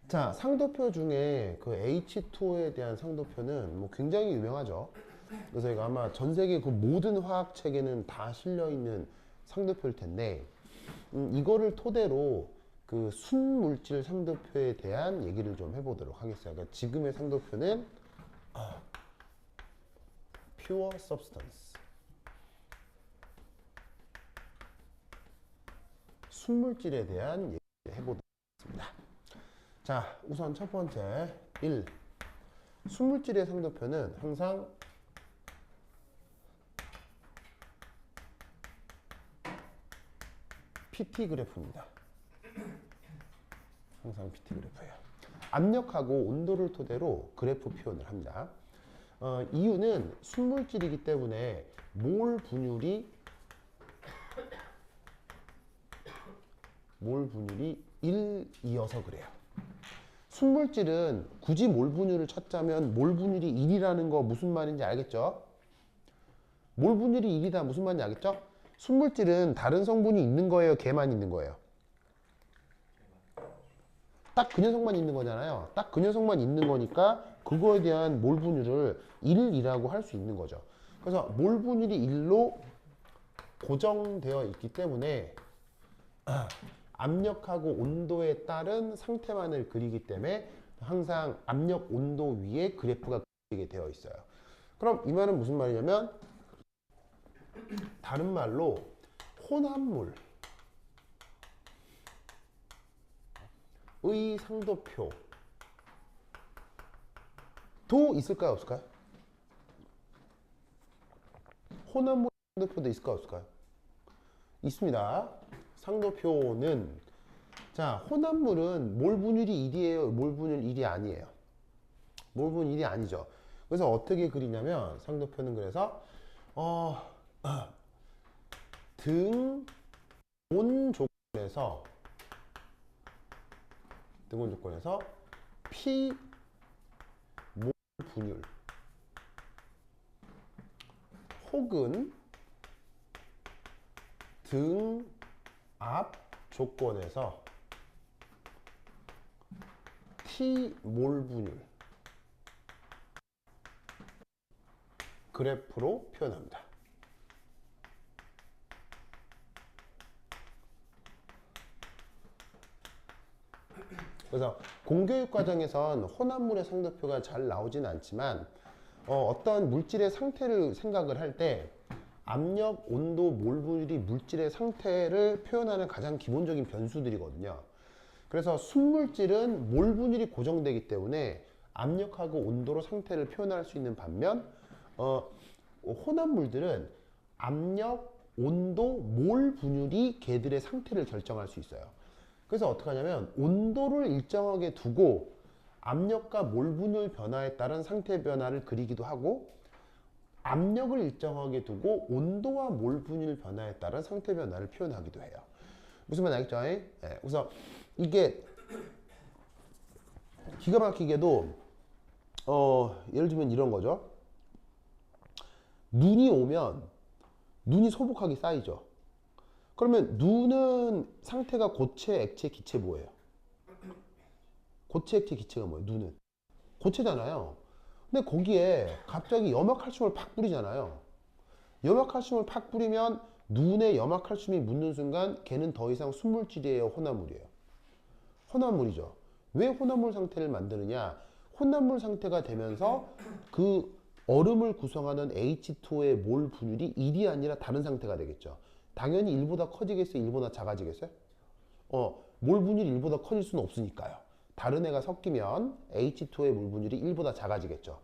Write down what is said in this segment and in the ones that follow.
자, 상도표 중에 그 H2O에 대한 상도표는 뭐 굉장히 유명하죠. 그래서 이거 아마 전 세계 그 모든 화학 책에는 다 실려 있는 상도표일 텐데, 이거를 토대로 그 순물질 상도표에 대한 얘기를 좀 해보도록 하겠어요. 그러니까 지금의 상도표는 pure substance, 순물질에 대한 얘기를 해보도록 하겠습니다. 자, 우선 첫 번째 1. 순물질의 상도표는 항상 PT 그래프입니다. 항상 PT 그래프예요. 압력하고 온도를 토대로 그래프 표현을 합니다. 이유는 순물질이기 때문에 몰 분율이 1이어서 그래요. 순물질은 굳이 몰 분율을 찾자면 몰 분율이 1이라는 거 무슨 말인지 알겠죠? 몰 분율이 1이다 무슨 말인지 알겠죠? 순물질은 다른 성분이 있는 거예요? 걔만 있는 거예요? 딱 그 녀석만 있는 거잖아요. 딱 그 녀석만 있는 거니까 그거에 대한 몰 분율을 1이라고 할 수 있는 거죠. 그래서 몰 분율이 1로 고정되어 있기 때문에 압력하고 온도에 따른 상태만을 그리기 때문에 항상 압력, 온도 위에 그래프가 그리게 되어 있어요. 그럼 이 말은 무슨 말이냐면 다른 말로 혼합물의 상도표도 있을까요? 없을까요? 혼합물 상도표도 있을까요? 없을까요? 있습니다. 상도표는 자, 혼합물은 몰 분율이 1이에요? 몰 분율 1이 아니에요? 몰 분율 1이 아니죠. 그래서 어떻게 그리냐면 상도표는 그래서 등온 조건에서 P 몰 분율 혹은 등압 조건에서 T 몰 분율 그래프로 표현합니다. 그래서 공교육 과정에선 혼합물의 상도표가 잘 나오진 않지만 어떤 물질의 상태를 생각을 할 때 압력, 온도, 몰 분율이 물질의 상태를 표현하는 가장 기본적인 변수들이거든요. 그래서 순물질은 몰 분율이 고정되기 때문에 압력하고 온도로 상태를 표현할 수 있는 반면 혼합물들은 압력, 온도, 몰 분율이 걔들의 상태를 결정할 수 있어요. 그래서 어떻게 하냐면 온도를 일정하게 두고 압력과 몰 분율 변화에 따른 상태 변화를 그리기도 하고 압력을 일정하게 두고 온도와 몰 분율 변화에 따른 상태 변화를 표현하기도 해요. 무슨 말 알겠죠? 네. 그래서 이게 기가 막히게도 예를 들면 이런 거죠. 눈이 오면 눈이 소복하게 쌓이죠. 그러면 눈은 상태가 고체, 액체, 기체 뭐예요? 고체, 액체, 기체가 뭐예요? 눈은 고체잖아요. 근데 거기에 갑자기 염화칼슘을 팍 뿌리잖아요. 염화칼슘을 팍 뿌리면 눈에 염화칼슘이 묻는 순간 걔는 더 이상 순물질이에요? 혼합물이에요? 혼합물이죠. 왜 혼합물 상태를 만드느냐? 혼합물 상태가 되면서 그 얼음을 구성하는 H2O의 몰 분율이 1이 아니라 다른 상태가 되겠죠. 당연히 1보다 커지겠어요? 1보다 작아지겠어요? 몰 분율이 1보다 커질 수는 없으니까요. 다른 애가 섞이면 H2O의 몰 분율이 1보다 작아지겠죠.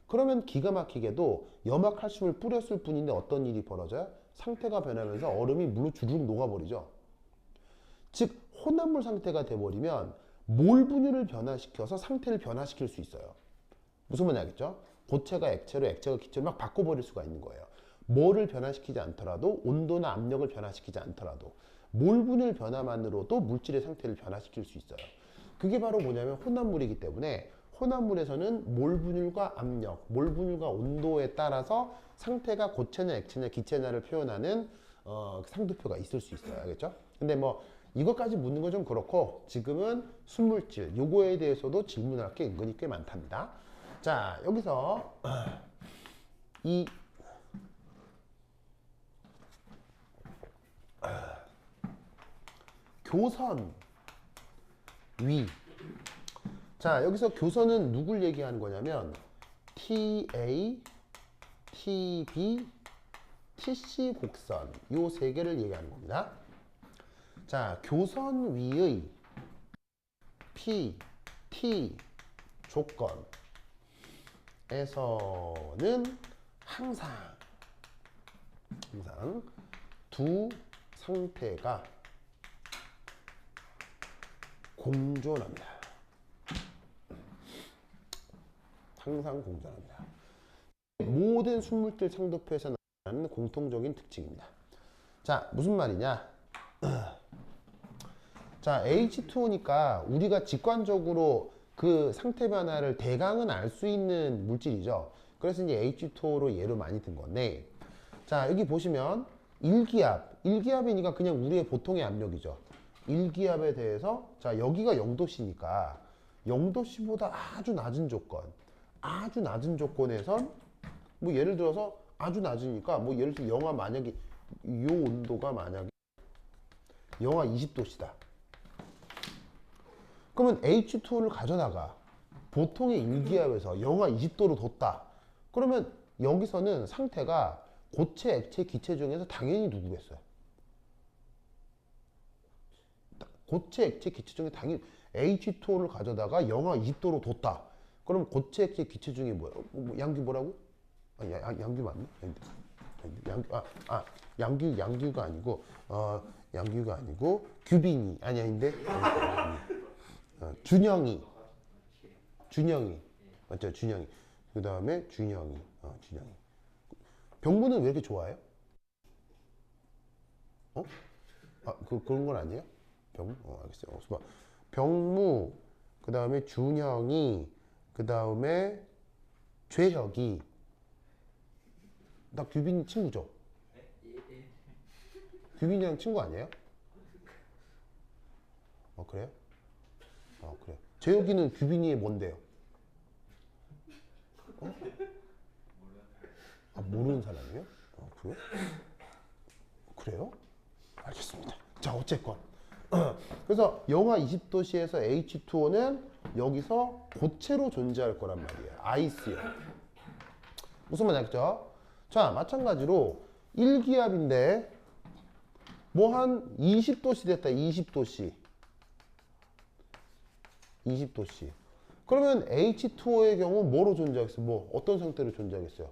그러면 기가 막히게도 염화칼슘을 뿌렸을 뿐인데 어떤 일이 벌어져요? 상태가 변하면서 얼음이 물로 주르륵 녹아버리죠. 즉 혼합물 상태가 돼버리면 몰 분율을 변화시켜서 상태를 변화시킬 수 있어요. 무슨 말인지 알겠죠? 고체가 액체로, 액체가 기체로 막 바꿔버릴 수가 있는 거예요. 뭐를 변화시키지 않더라도, 온도나 압력을 변화시키지 않더라도 몰 분율 변화만으로도 물질의 상태를 변화시킬 수 있어요. 그게 바로 뭐냐면 혼합물이기 때문에 혼합물에서는 몰 분율과 압력, 몰 분율과 온도에 따라서 상태가 고체냐, 액체냐, 기체냐를 표현하는 상도표가 있을 수 있어요. 알겠죠? 근데 뭐 이것까지 묻는 건 좀 그렇고 지금은 순물질 요거에 대해서도 질문할 게 은근히 꽤 많답니다. 자, 여기서 이 교선 위. 자, 여기서 교선은 누굴 얘기하는 거냐면 TA, TB, TC 곡선 요 세 개를 얘기하는 겁니다. 자, 교선 위의 P, T 조건에서는 항상 두 상태가 공존합니다. 항상 공존합니다. 모든 순물질 상도표에서 나타나는 공통적인 특징입니다. 자, 무슨 말이냐? 자, H2O니까 우리가 직관적으로 그 상태 변화를 대강은 알 수 있는 물질이죠. 그래서 이제 H2O로 예로 많이 든 건데, 자, 여기 보시면 일기압이니까 그냥 우리의 보통의 압력이죠. 일기압에 대해서, 자, 여기가 0도씨니까 0도씨보다 아주 낮은 조건에선 뭐 예를 들어서 아주 낮으니까 뭐 예를 들어 영하 만약에 이 온도가 만약에 영하 20도씨다. 그러면 H2O를 가져다가 보통의 일기압에서 영하 20도로 뒀다. 그러면 여기서는 상태가 고체, 액체, 기체 중에서 당연히 누구겠어요? 고체, 액체, 기체 중에 당연히 H2O를 가져다가 영하 20도로 뒀다. 그럼 고체, 액체, 기체 중에 뭐야? 양규 뭐라고? 아, 양규 맞나? 양규가 아니고 양규가 아니고 규빈이 아닌데 준영이 맞죠? 준영이. 그 다음에 준영이. 병무는 왜 이렇게 좋아해요? 그런 건 아니에요? 병무? 알겠어요. 병무, 그 다음에 준영이, 그 다음에 최혁이. 나 규빈이 친구죠? 규빈이랑 친구 아니에요? 그래요? 그래요. 재혁이는 규빈이의 뭔데요? 모르는 사람이에요? 그래요? 그래요? 알겠습니다. 자, 어쨌건. 그래서 영하 20도씨에서 H2O는 여기서 고체로 존재할 거란 말이에요. 아이스요. 무슨 말인지 알겠죠? 자, 마찬가지로 일기압인데 뭐 한 20도씨 됐다. 20도씨. 그러면 H2O의 경우 뭐로 존재하겠어요? 뭐 어떤 상태로 존재하겠어요?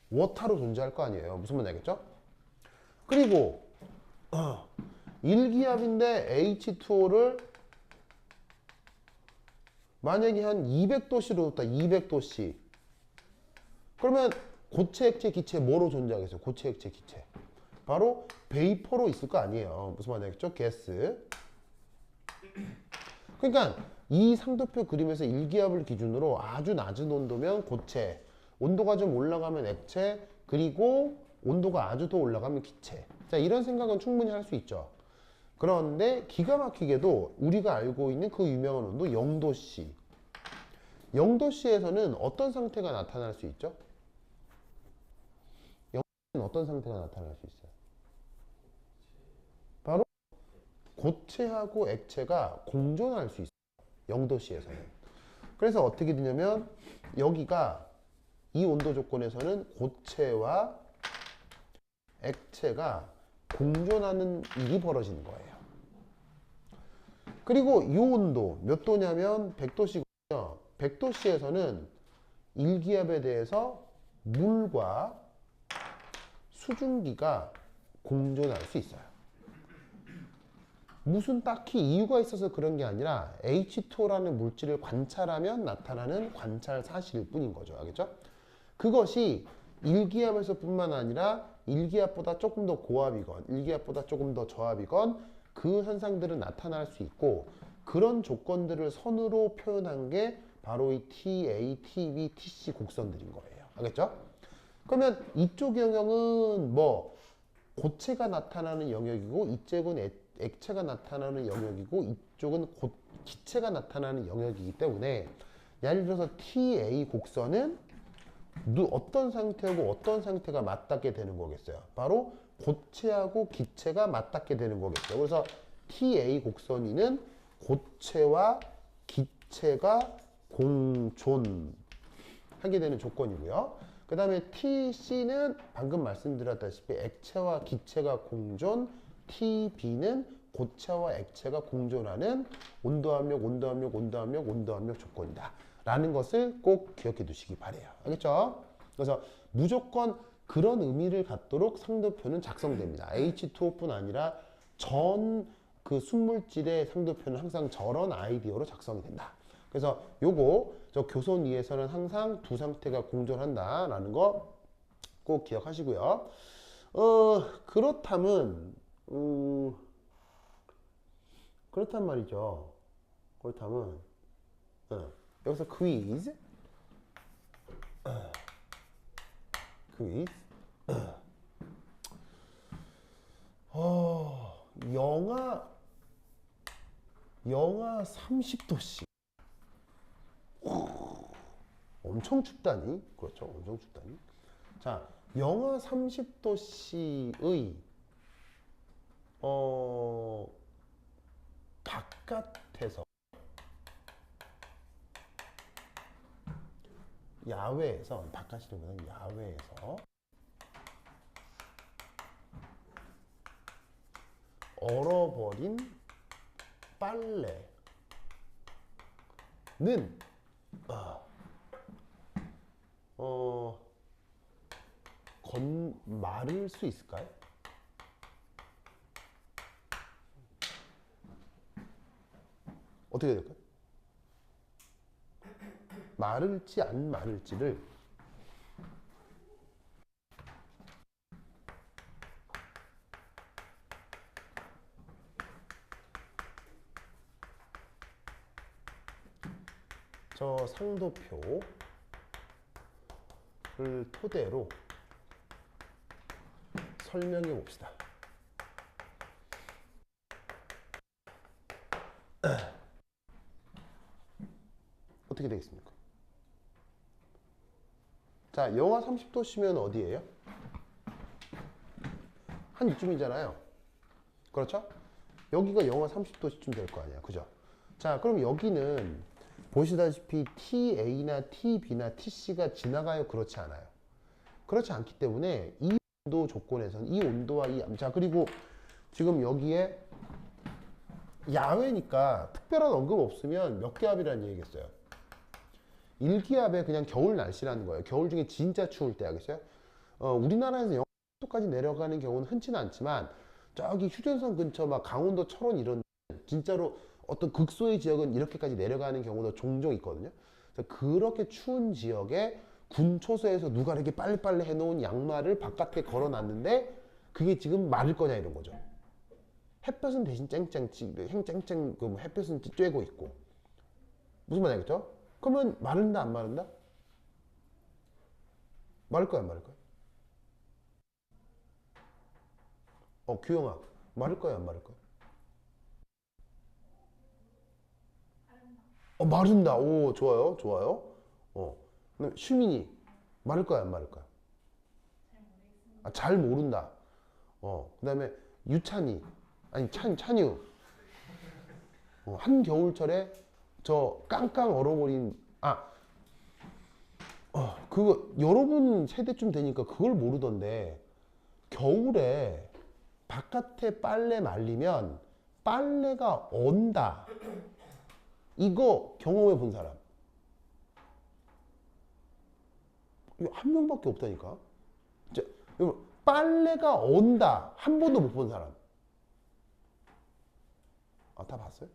워타로 존재할 거 아니에요. 무슨 말인지 알겠죠? 그리고 일기압인데 H2O를 만약에 한 200도씨로 뒀다. 200도씨. 그러면 고체, 액체, 기체 뭐로 존재하겠어요? 고체, 액체, 기체. 바로 베이퍼로 있을 거 아니에요. 무슨 말인지 알겠죠? 가스. 그러니까 이 상도표 그림에서 일기압을 기준으로 아주 낮은 온도면 고체, 온도가 좀 올라가면 액체, 그리고 온도가 아주 더 올라가면 기체. 자, 이런 생각은 충분히 할 수 있죠. 그런데 기가 막히게도 우리가 알고 있는 그 유명한 온도 0도씨. 0도씨에서는 어떤 상태가 나타날 수 있죠? 0도씨는 어떤 상태가 나타날 수 있어요? 바로 고체하고 액체가 공존할 수 있어요. 0도씨에서는. 그래서 어떻게 되냐면 여기가 이 온도 조건에서는 고체와 액체가 공존하는 일이 벌어지는 거예요. 그리고 이 온도 몇 도냐면 100도씨거든요. 100도씨에서는 일기압에 대해서 물과 수증기가 공존할 수 있어요. 무슨 딱히 이유가 있어서 그런 게 아니라 H2O라는 물질을 관찰하면 나타나는 관찰 사실일 뿐인 거죠. 알겠죠? 그것이 일기압에서 뿐만 아니라 일기압보다 조금 더 고압이건 일기압보다 조금 더 저압이건 그 현상들은 나타날 수 있고 그런 조건들을 선으로 표현한 게 바로 이 TA, TB, TC 곡선들인 거예요. 알겠죠? 그러면 이쪽 영역은 뭐 고체가 나타나는 영역이고 이쪽은 액체가 나타나는 영역이고 이쪽은 기체가 나타나는 영역이기 때문에 예를 들어서 TA 곡선은 어떤 상태하고 어떤 상태가 맞닿게 되는 거겠어요. 바로 고체하고 기체가 맞닿게 되는 거겠죠. 그래서 TA 곡선이는 고체와 기체가 공존하게 되는 조건이고요. 그 다음에 TC는 방금 말씀드렸다시피 액체와 기체가 공존, TB는 고체와 액체가 공존하는 온도압력, 온도압력, 온도압력, 온도압력 조건이다 라는 것을 꼭 기억해 두시기 바래요. 알겠죠? 그래서 무조건 그런 의미를 갖도록 상도표는 작성됩니다. H2O뿐 아니라 전 그 순물질의 상도표는 항상 저런 아이디어로 작성이 된다. 그래서 요거 저 교선 위에서는 항상 두 상태가 공존한다라는 거 꼭 기억하시고요. 그렇다면 그렇단 말이죠. 그렇다면 여기서 퀴즈 영하 30도씨 엄청 춥다니. 그렇죠, 엄청 춥다니. 자, 영하 30도씨의 바깥에서 야외에서 바깥이라면 야외에서 얼어버린 빨래는 마를 수 있을까요? 어떻게 될까요? 마를지 안 마를지를 저 상도표를 토대로 설명해 봅시다. 어떻게 되겠습니까? 자, 영하 30도씨면 어디예요? 한 이쯤이잖아요. 그렇죠? 여기가 영하 30도씨쯤 될 거 아니야. 그죠? 자, 그럼 여기는 보시다시피 TA나 TB나 TC가 지나가요? 그렇지 않아요? 그렇지 않기 때문에 이 온도 조건에서는 이 온도와 자, 그리고 지금 여기에 야외니까 특별한 언급 없으면 몇 기압이라는 얘기겠어요? 1기압에 그냥 겨울 날씨라는 거예요. 겨울 중에 진짜 추울 때 하겠어요? 우리나라에서 영하 10도까지 내려가는 경우는 흔치는 않지만 저기 휴전선 근처 막 강원도 철원 이런 진짜로 어떤 극소의 지역은 이렇게까지 내려가는 경우도 종종 있거든요. 그래서 그렇게 추운 지역에 군초소에서 누가 이렇게 빨리빨리 해놓은 양말을 바깥에 걸어놨는데 그게 지금 마를 거냐 이런 거죠. 햇볕은 대신 쨍쨍 쨍쨍 그 햇볕은 쬐고 있고 무슨 말인지 알겠죠? 그러면 마른다 안 마른다? 마를 거야 안 마를 거야? 규영아 마를 거야 안 마를 거야? 마른다. 오, 좋아요 좋아요. 그다음에 슈민이 마를 거야 안 마를 거야? 잘 모른다. 그다음에 유찬이 아니 찬유 한겨울철에 저 깡깡 얼어버린 그거 여러분 세대쯤 되니까 그걸 모르던데 겨울에 바깥에 빨래 말리면 빨래가 언다. 이거 경험해 본 사람 이거 한 명밖에 없다니까. 자, 여러분 빨래가 언다 한 번도 못 본 사람. 다 봤어요?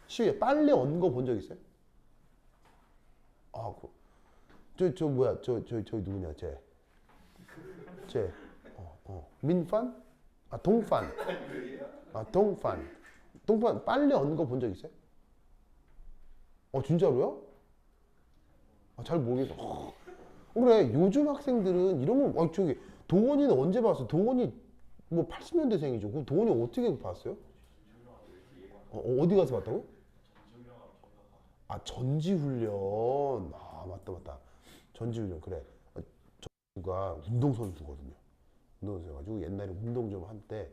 시위에 빨래 언 거 본 적 있어요? 저 뭐야 저 누구냐 쟤 민판? 동판 동판 빨래 언 거 본 적 있어요? 진짜로요? 잘 모르겠어. 그래 요즘 학생들은 이런 거 저기 동원이는 언제 봤어? 동원이 뭐 80년대생이죠. 그럼 동원이 어떻게 봤어요? 어디 가서 봤다고? 아, 전지훈련. 아, 맞다, 맞다. 전지훈련, 그래. 아, 누가 운동선수거든요. 운동선수여가지고 옛날에 운동 좀 한때,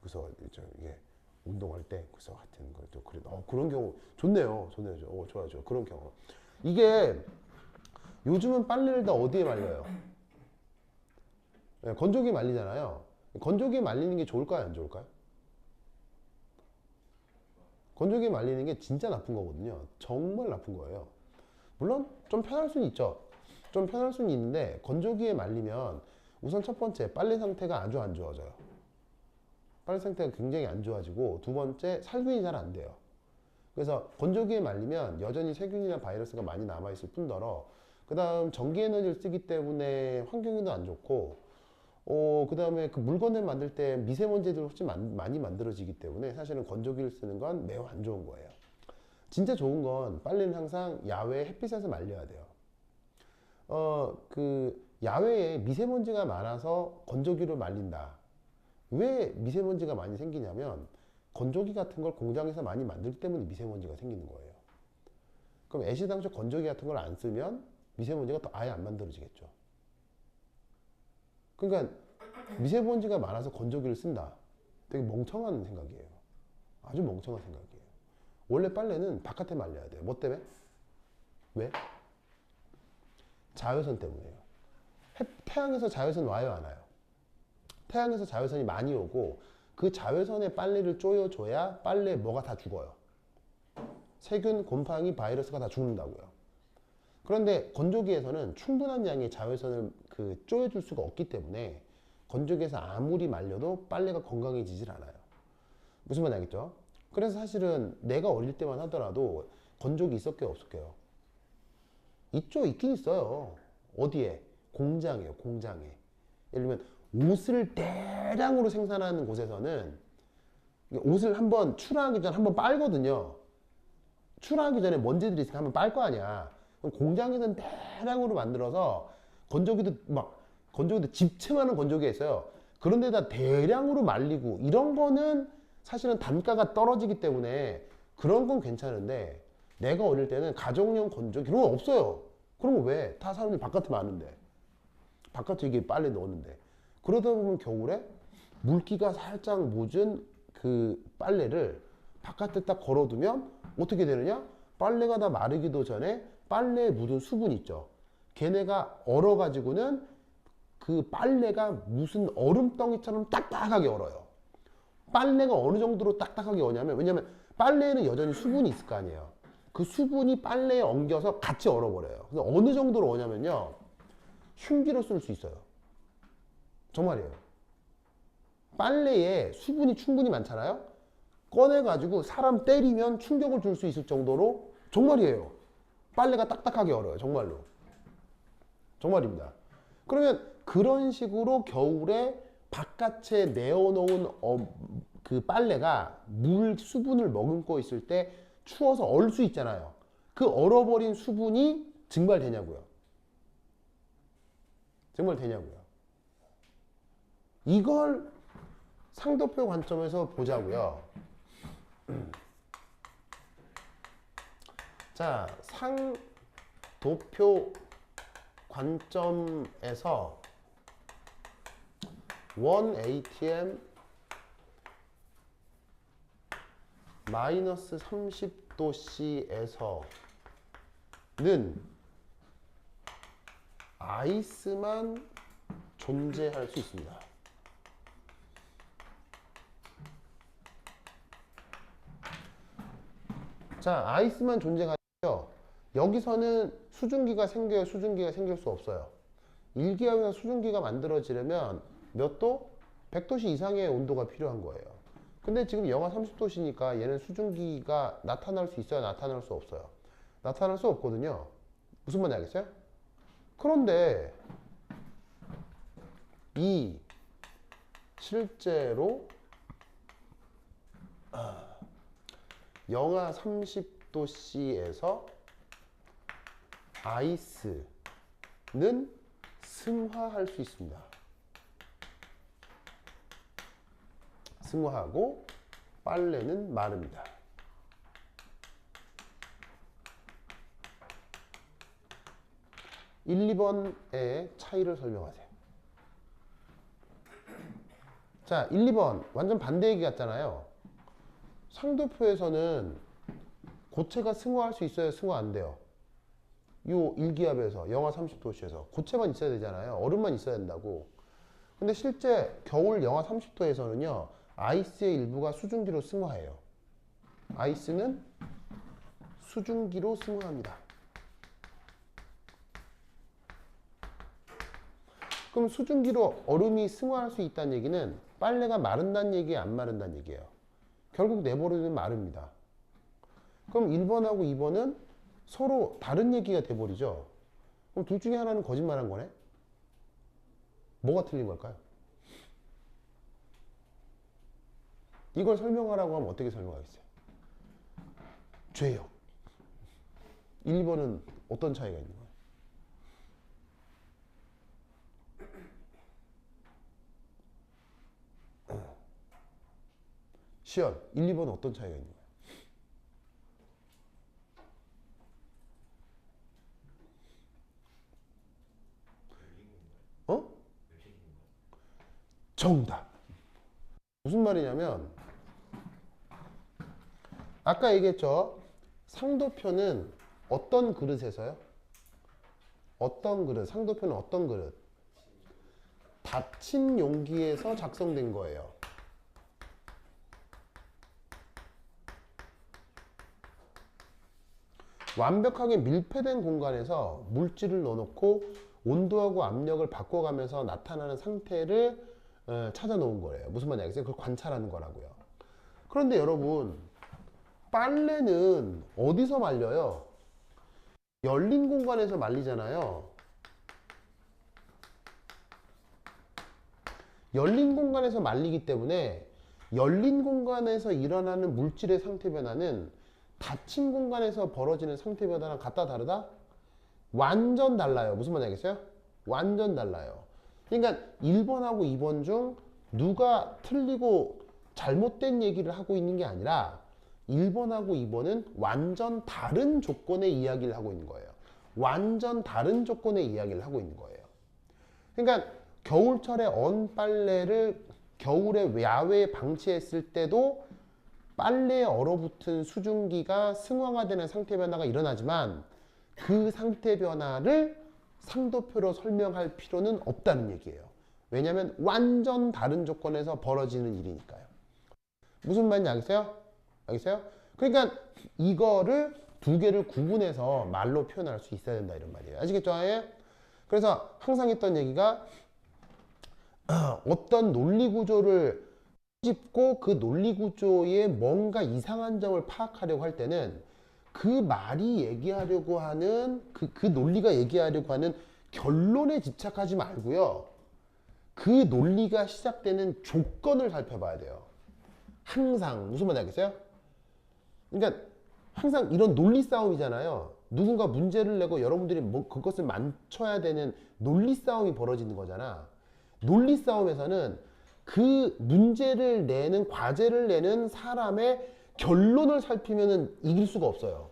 그래서 이게 운동할 때, 그래서 하여튼, 그래. 그런 경우, 좋네요. 좋네요. 좋아요, 좋아요. 그런 경우. 이게 요즘은 빨래를 다 어디에 말려요? 네, 건조기에 말리잖아요. 건조기에 말리는 게 좋을까요? 안 좋을까요? 건조기에 말리는 게 진짜 나쁜 거거든요. 정말 나쁜 거예요. 물론 좀 편할 수는 있죠. 좀 편할 수는 있는데 건조기에 말리면 우선 첫 번째 빨래 상태가 아주 안 좋아져요. 빨래 상태가 굉장히 안 좋아지고 두 번째 살균이 잘 안 돼요. 그래서 건조기에 말리면 여전히 세균이나 바이러스가 많이 남아있을 뿐더러 그 다음 전기 에너지를 쓰기 때문에 환경에도 안 좋고 그 다음에 그 물건을 만들 때 미세먼지들이 훨씬 많이 만들어지기 때문에 사실은 건조기를 쓰는 건 매우 안 좋은 거예요. 진짜 좋은 건 빨래는 항상 야외 햇빛에서 말려야 돼요. 야외에 미세먼지가 많아서 건조기로 말린다. 왜 미세먼지가 많이 생기냐면 건조기 같은 걸 공장에서 많이 만들기 때문에 미세먼지가 생기는 거예요. 그럼 애시당초 건조기 같은 걸 안 쓰면 미세먼지가 또 아예 안 만들어지겠죠. 그러니까 미세먼지가 많아서 건조기를 쓴다. 되게 멍청한 생각이에요. 아주 멍청한 생각이에요. 원래 빨래는 바깥에 말려야 돼요. 뭐 때문에? 왜? 자외선 때문에요. 태양에서 자외선 와요, 안 와요? 태양에서 자외선이 많이 오고 그 자외선에 빨래를 쪼여줘야 빨래 뭐가 다 죽어요. 세균, 곰팡이, 바이러스가 다 죽는다고요. 그런데 건조기에서는 충분한 양의 자외선을 쪼여줄 수가 없기 때문에 건조기에서 아무리 말려도 빨래가 건강해지질 않아요. 무슨 말인지 알겠죠? 그래서 사실은 내가 어릴 때만 하더라도 건조기 있었게요, 없었게요? 있긴 있어요. 어디에? 공장이에요, 공장에. 예를 들면 옷을 대량으로 생산하는 곳에서는 옷을 한번 출하하기 전에 한번 빨거든요. 출하하기 전에 먼지들이 있으니까 한번 빨 거 아니야. 그럼 공장에서는 대량으로 만들어서 건조기도 집채만한 건조기가 있어요. 그런데다 대량으로 말리고 이런 거는 사실은 단가가 떨어지기 때문에 그런 건 괜찮은데 내가 어릴 때는 가정용 건조기 그런 건 없어요. 그런 거 왜? 다 사람들이 바깥에 많은데. 바깥에 이게 빨래 넣었는데. 그러다 보면 겨울에 물기가 살짝 묻은 그 빨래를 바깥에 딱 걸어두면 어떻게 되느냐? 빨래가 다 마르기도 전에 빨래에 묻은 수분 있죠. 걔네가 얼어가지고는 그 빨래가 무슨 얼음덩이처럼 딱딱하게 얼어요. 빨래가 어느 정도로 딱딱하게 얼냐면 왜냐면 빨래에는 여전히 수분이 있을 거 아니에요. 그 수분이 빨래에 엉겨서 같이 얼어버려요. 그래서 어느 정도로 얼냐면요. 흉기로 쓸 수 있어요. 정말이에요. 빨래에 수분이 충분히 많잖아요. 꺼내가지고 사람 때리면 충격을 줄 수 있을 정도로 정말이에요. 빨래가 딱딱하게 얼어요. 정말로. 정말입니다. 그러면 그런 식으로 겨울에 바깥에 내어놓은 그 빨래가 물 수분을 머금고 있을 때 추워서 얼 수 있잖아요. 그 얼어버린 수분이 증발되냐고요. 증발되냐고요. 이걸 상도표 관점에서 보자고요. 자, 상도표 관점에서 1atm 마이너스 30도씨에서는 아이스만 존재할 수 있습니다. 자, 아이스만 존재하죠. 여기서는 수증기가 생겨요, 수증기가 생길 수 없어요. 일기압이나 수증기가 만들어지려면 몇 도? 100도씨 이상의 온도가 필요한 거예요. 근데 지금 영하 30도씨니까 얘는 수증기가 나타날 수 있어요, 나타날 수 없어요? 나타날 수 없거든요. 무슨 말인지 알겠어요? 그런데 실제로 영하 30도씨에서 아이스는 승화할 수 있습니다. 승화하고 빨래는 마릅니다. (1, 2번의) 차이를 설명하세요. 자, 1, 2번 완전 반대 얘기 같잖아요. 상도표에서는 고체가 승화할 수 있어요? 승화 안 돼요? 요 일기압에서 영하 30도씨에서 고체만 있어야 되잖아요. 얼음만 있어야 된다고. 근데 실제 겨울 영하 30도에서는요 아이스의 일부가 수증기로 승화해요. 아이스는 수증기로 승화합니다. 그럼 수증기로 얼음이 승화할 수 있다는 얘기는 빨래가 마른다는 얘기예요, 안 마른다는 얘기예요? 결국 내버려두면 마릅니다. 그럼 1번하고 2번은 서로 다른 얘기가 돼버리죠. 그럼 둘 중에 하나는 거짓말한 거네? 뭐가 틀린 걸까요? 이걸 설명하라고 하면 어떻게 설명하겠어요? 죄요. 1, 2번은 어떤 차이가 있는 거예요? 시연, 1, 2번은 어떤 차이가 있는 거예요? 어? 정답. 무슨 말이냐면 아까 얘기했죠. 상도표는 어떤 그릇에서요? 어떤 그릇? 상도표는 어떤 그릇? 닫힌 용기에서 작성된 거예요. 완벽하게 밀폐된 공간에서 물질을 넣어놓고 온도하고 압력을 바꿔가면서 나타나는 상태를 찾아 놓은 거예요. 무슨 말인지 알겠어요? 그걸 관찰하는 거라고요. 그런데 여러분, 빨래는 어디서 말려요? 열린 공간에서 말리잖아요. 열린 공간에서 말리기 때문에 열린 공간에서 일어나는 물질의 상태 변화는 닫힌 공간에서 벌어지는 상태 변화랑 같다 다르다? 완전 달라요. 무슨 말인지 알겠어요? 완전 달라요. 그러니까 1번하고 2번 중 누가 틀리고 잘못된 얘기를 하고 있는 게 아니라 1번하고 2번은 완전 다른 조건의 이야기를 하고 있는 거예요. 완전 다른 조건의 이야기를 하고 있는 거예요. 그러니까 겨울철에 언 빨래를 겨울에 야외에 방치했을 때도 빨래에 얼어붙은 수증기가 승화가 상태 변화가 일어나지만 그 상태 변화를 상도표로 설명할 필요는 없다는 얘기예요. 왜냐하면 완전 다른 조건에서 벌어지는 일이니까요. 무슨 말인지 알겠어요? 알겠어요? 그러니까 이거를 두 개를 구분해서 말로 표현할 수 있어야 된다 이런 말이에요. 아시겠죠? 그래서 항상 했던 얘기가 어떤 논리 구조를 짚고 그 논리 구조에 뭔가 이상한 점을 파악하려고 할 때는 그 말이 얘기하려고 하는 그 논리가 얘기하려고 하는 결론에 집착하지 말고요. 그 논리가 시작되는 조건을 살펴봐야 돼요. 항상 무슨 말인지 알겠어요? 그러니까 항상 이런 논리 싸움이잖아요. 누군가 문제를 내고 여러분들이 그것을 맞춰야 되는 논리 싸움이 벌어지는 거잖아. 논리 싸움에서는 그 문제를 내는 과제를 내는 사람의 결론을 살피면 이길 수가 없어요.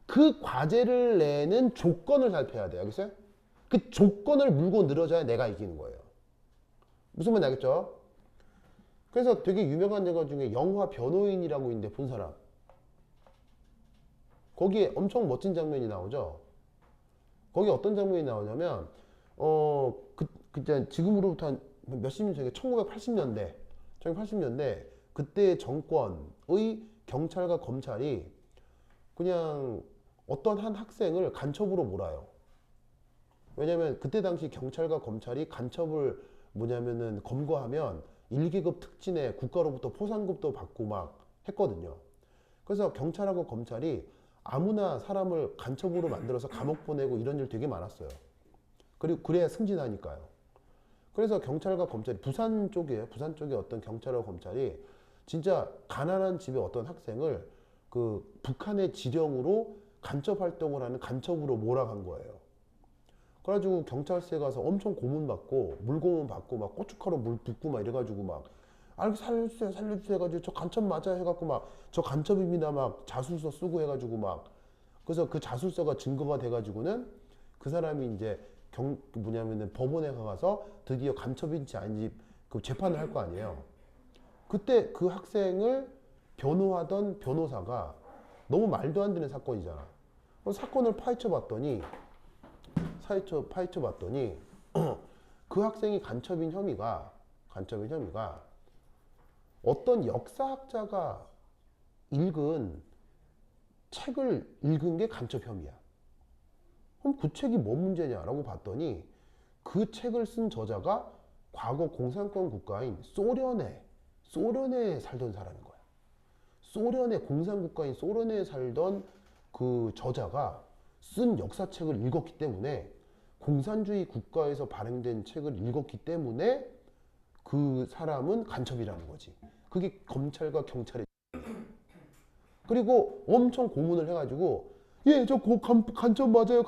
그 과제를 내는 조건을 살펴야 돼요. 알겠어요? 그 조건을 물고 늘어져야 내가 이기는 거예요. 무슨 말인지 알겠죠? 그래서 되게 유명한 영화 중에 영화 변호인이라고 있는데 본 사람. 거기에 엄청 멋진 장면이 나오죠. 거기 어떤 장면이 나오냐면 지금으로부터 한 몇십 년 전에 1980년대 그때 정권의 경찰과 검찰이 그냥 어떤 한 학생을 간첩으로 몰아요. 왜냐면 그때 당시 경찰과 검찰이 간첩을 검거하면 1기급 특진에 국가로부터 포상금도 받고 막 했거든요. 그래서 경찰하고 검찰이 아무나 사람을 간첩으로 만들어서 감옥 보내고 이런 일 되게 많았어요. 그리고 그래야 승진하니까요. 그래서 경찰과 검찰이 부산 쪽에 어떤 경찰과 검찰이 진짜 가난한 집의 어떤 학생을 그 북한의 지령으로 간첩 활동을 하는 간첩으로 몰아간 거예요. 그래가지고 경찰서에 가서 엄청 고문받고 물고문 받고 막 고춧가루 물 붓고 막 이래가지고 막 아, 살려주세요, 살려주세요 해가지고 저 간첩 맞아요 해갖고 막 저 간첩입니다 막 자술서 쓰고 해가지고 막 그래서 그 자술서가 증거가 돼가지고는 그 사람이 이제 뭐냐면은 법원에 가서 드디어 간첩인지 아닌지 그 재판을 할 거 아니에요. 그때 그 학생을 변호하던 변호사가 너무 말도 안 되는 사건이잖아. 사건을 파헤쳐 봤더니 그 학생이 간첩인 혐의가 어떤 역사학자가 읽은 책을 읽은 게 간첩 혐의야. 그럼 그 책이 뭔 문제냐라고 봤더니 그 책을 쓴 저자가 과거 공산권 국가인 소련에 살던 사람인 거야. 소련의 공산국가인 소련에 살던 그 저자가 쓴 역사책을 읽었기 때문에 공산주의 국가에서 발행된 책을 읽었기 때문에 그 사람은 간첩이라는 거지. 그게 검찰과 경찰의 그리고 엄청 고문을 해가지고 예, 저 간첩 맞아요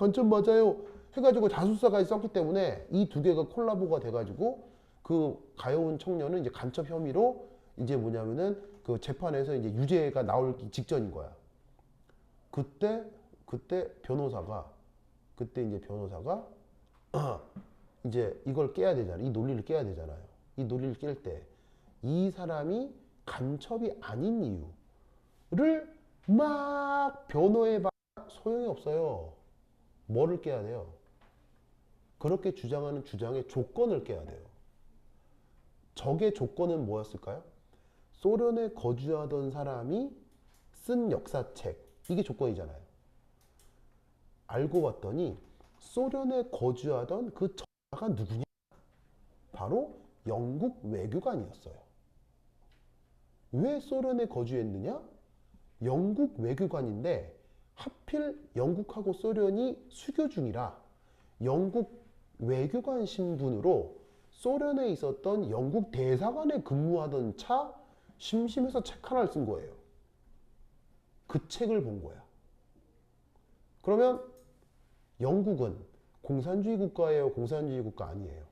해가지고 자술서까지 썼기 때문에 이 두 개가 콜라보가 돼가지고 그 가여운 청년은 이제 간첩 혐의로 이제 뭐냐면은 그 재판에서 이제 유죄가 나올 직전인 거야. 그때 변호사가 이제 이걸 깨야 되잖아. 이 논리를 깨야 되잖아요. 이 논리를 깰 때 이 사람이 간첩이 아닌 이유를 막 변호해봐 소용이 없어요. 뭐를 깨야 돼요? 그렇게 주장하는 주장의 조건을 깨야 돼요. 적의 조건은 뭐였을까요? 소련에 거주하던 사람이 쓴 역사책 이게 조건이잖아요. 알고 봤더니 소련에 거주하던 그 저자가 누구냐? 바로 영국 외교관이었어요. 왜 소련에 거주했느냐? 영국 외교관인데 하필 영국하고 소련이 수교 중이라 영국 외교관 신분으로 소련에 있었던 영국 대사관에 근무하던 차 심심해서 책 하나를 쓴 거예요. 그 책을 본 거야. 그러면 영국은 공산주의 국가예요? 공산주의 국가 아니에요?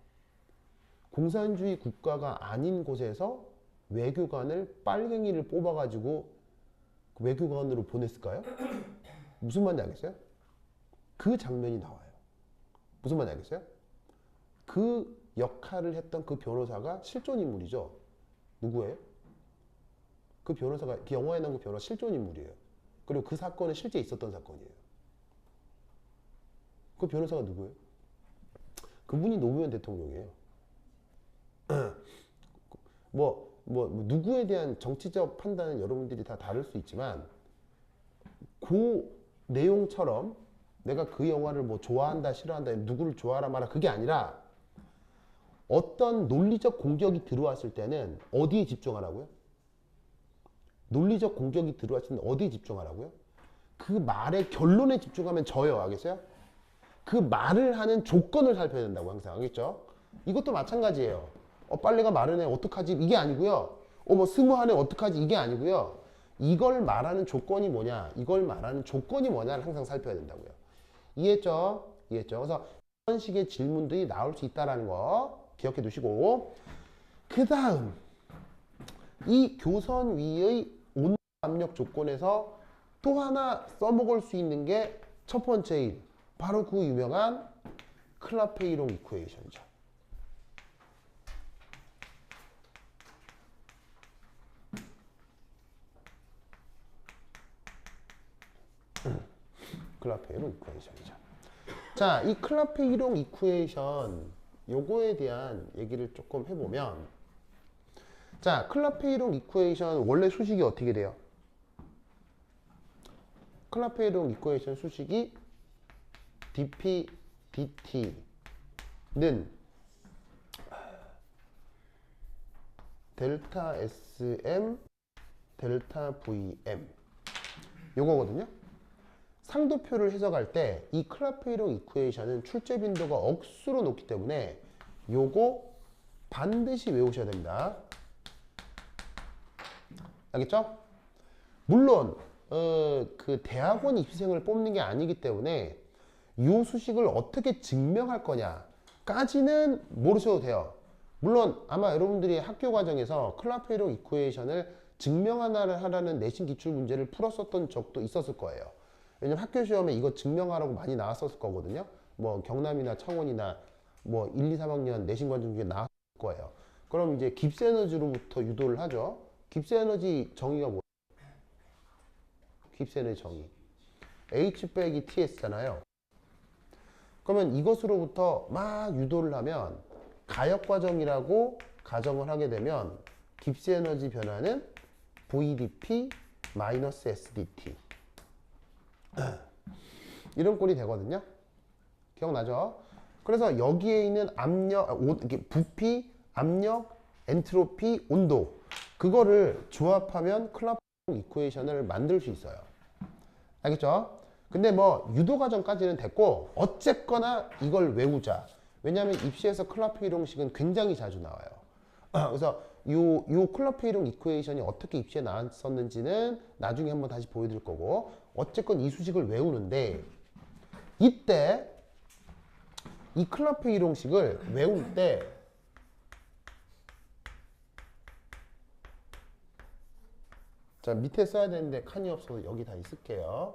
공산주의 국가가 아닌 곳에서 외교관을 빨갱이를 뽑아가지고 외교관으로 보냈을까요? 무슨 말인지 알겠어요? 그 장면이 나와요. 무슨 말인지 알겠어요? 그 역할을 했던 그 변호사가 실존 인물이죠. 누구예요? 그 변호사가 그 영화에 나온 그 변호사 실존 인물이에요. 그리고 그 사건은 실제 있었던 사건이에요. 그 변호사가 누구예요? 그분이 노무현 대통령이에요. 누구에 대한 정치적 판단은 여러분들이 다 다를 수 있지만 그 내용처럼 내가 그 영화를 뭐 좋아한다 싫어한다 누구를 좋아하라 마라 그게 아니라 어떤 논리적 공격이 들어왔을 때는 어디에 집중하라고요? 논리적 공격이 들어왔을 때는 어디에 집중하라고요? 그 말의 결론에 집중하면 져요. 알겠어요? 그 말을 하는 조건을 살펴야 된다고 항상. 알겠죠? 이것도 마찬가지예요. 빨리가 마르네 어떡하지? 이게 아니고요. 뭐 스무하네 어떡하지? 이게 아니고요. 이걸 말하는 조건이 뭐냐? 이걸 말하는 조건이 뭐냐를 항상 살펴야 된다고요. 이해했죠? 그래서 이런 식의 질문들이 나올 수 있다는 거 기억해 두시고 그 다음 이 교선위의 온도 압력 조건에서 또 하나 써먹을 수 있는 게 첫 번째 일 바로 그 유명한 클라페이롱 이쿠에이션이죠. 클라페이롱 이쿠에이션이죠. 자, 이 클라페이롱 이쿠에이션 요거에 대한 얘기를 조금 해보면 자, 클라페이롱 이쿠에이션 원래 수식이 어떻게 돼요? 클라페이롱 이쿠에이션 수식이 dp dt는 델타 sm 델타 vm 요거거든요. 상도표를 해석할 때 이 클라페이롱 이쿠에이션은 출제 빈도가 억수로 높기 때문에 요거 반드시 외우셔야 됩니다. 알겠죠? 물론 그 대학원 입시생을 뽑는 게 아니기 때문에 이 수식을 어떻게 증명할 거냐까지는 모르셔도 돼요. 물론 아마 여러분들이 학교 과정에서 클라페이롱 이쿠에이션을 증명하라는 내신 기출 문제를 풀었었던 적도 있었을 거예요. 왜냐면 학교 시험에 이거 증명하라고 많이 나왔었을 거거든요. 뭐 경남이나 창원이나 뭐 1, 2, 3학년 내신 과정 중에 나왔을 거예요. 그럼 이제 깁스 에너지로부터 유도를 하죠. 깁스 에너지 정의가 뭐예요? 깁스 에너지 정의. H 빼기 TS잖아요. 그러면 이것으로부터 막 유도를 하면 가역 과정이라고 가정을 하게 되면 깁스 에너지 변화는 VDP 마이너스 SDT 이런 꼴이 되거든요. 기억나죠? 그래서 여기에 있는 압력, 부피, 압력, 엔트로피, 온도 그거를 조합하면 클라페이롱 이쿠에이션을 만들 수 있어요. 알겠죠? 근데 뭐 유도 과정까지는 됐고 어쨌거나 이걸 외우자. 왜냐하면 입시에서 클라페이롱식은 굉장히 자주 나와요. 그래서 요 클라페이롱 이쿠에이션이 어떻게 입시에 나왔었는지는 나중에 한번 다시 보여드릴 거고 어쨌건 이 수식을 외우는데 이때 이 클라페이롱식을 외울 때 자, 밑에 써야 되는데 칸이 없어서 여기 다시 쓸게요.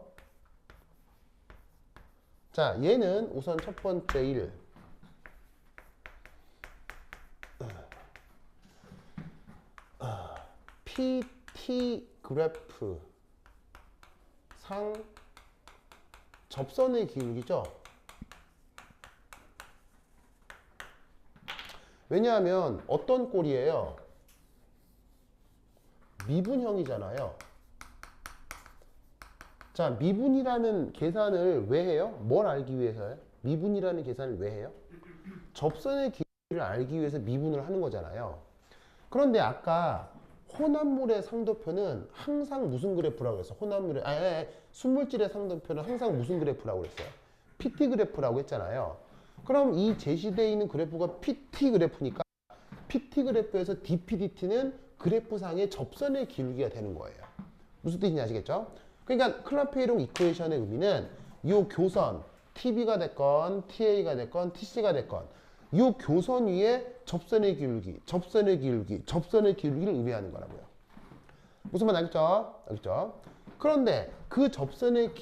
자, 얘는 우선 첫 번째 1. PT 그래프 상 접선의 기울기죠. 왜냐하면 어떤 꼴이에요? 미분형이잖아요. 자, 미분이라는 계산을 왜 해요? 뭘 알기 위해서요? 미분이라는 계산을 왜 해요? 접선의 기울기를 알기 위해서 미분을 하는 거잖아요. 그런데 아까 혼합물의 상도표는 항상 무슨 그래프라고 했어? 순물질의 상도표는 항상 무슨 그래프라고 그랬어요? PT 그래프라고 했잖아요. 그럼 이 제시되어 있는 그래프가 PT 그래프니까 PT 그래프에서 dPdt는 그래프상의 접선의 기울기가 되는 거예요. 무슨 뜻인지 아시겠죠? 그러니까 클라페이롱 이쿠에이션의 의미는 이 교선 TB가 됐건 TA가 됐건 TC가 됐건 이 교선 위에 접선의 기울기, 접선의 기울기, 접선의 기울기를 의미하는 거라고요. 무슨 말 알겠죠? 알겠죠? 그런데 그 접선의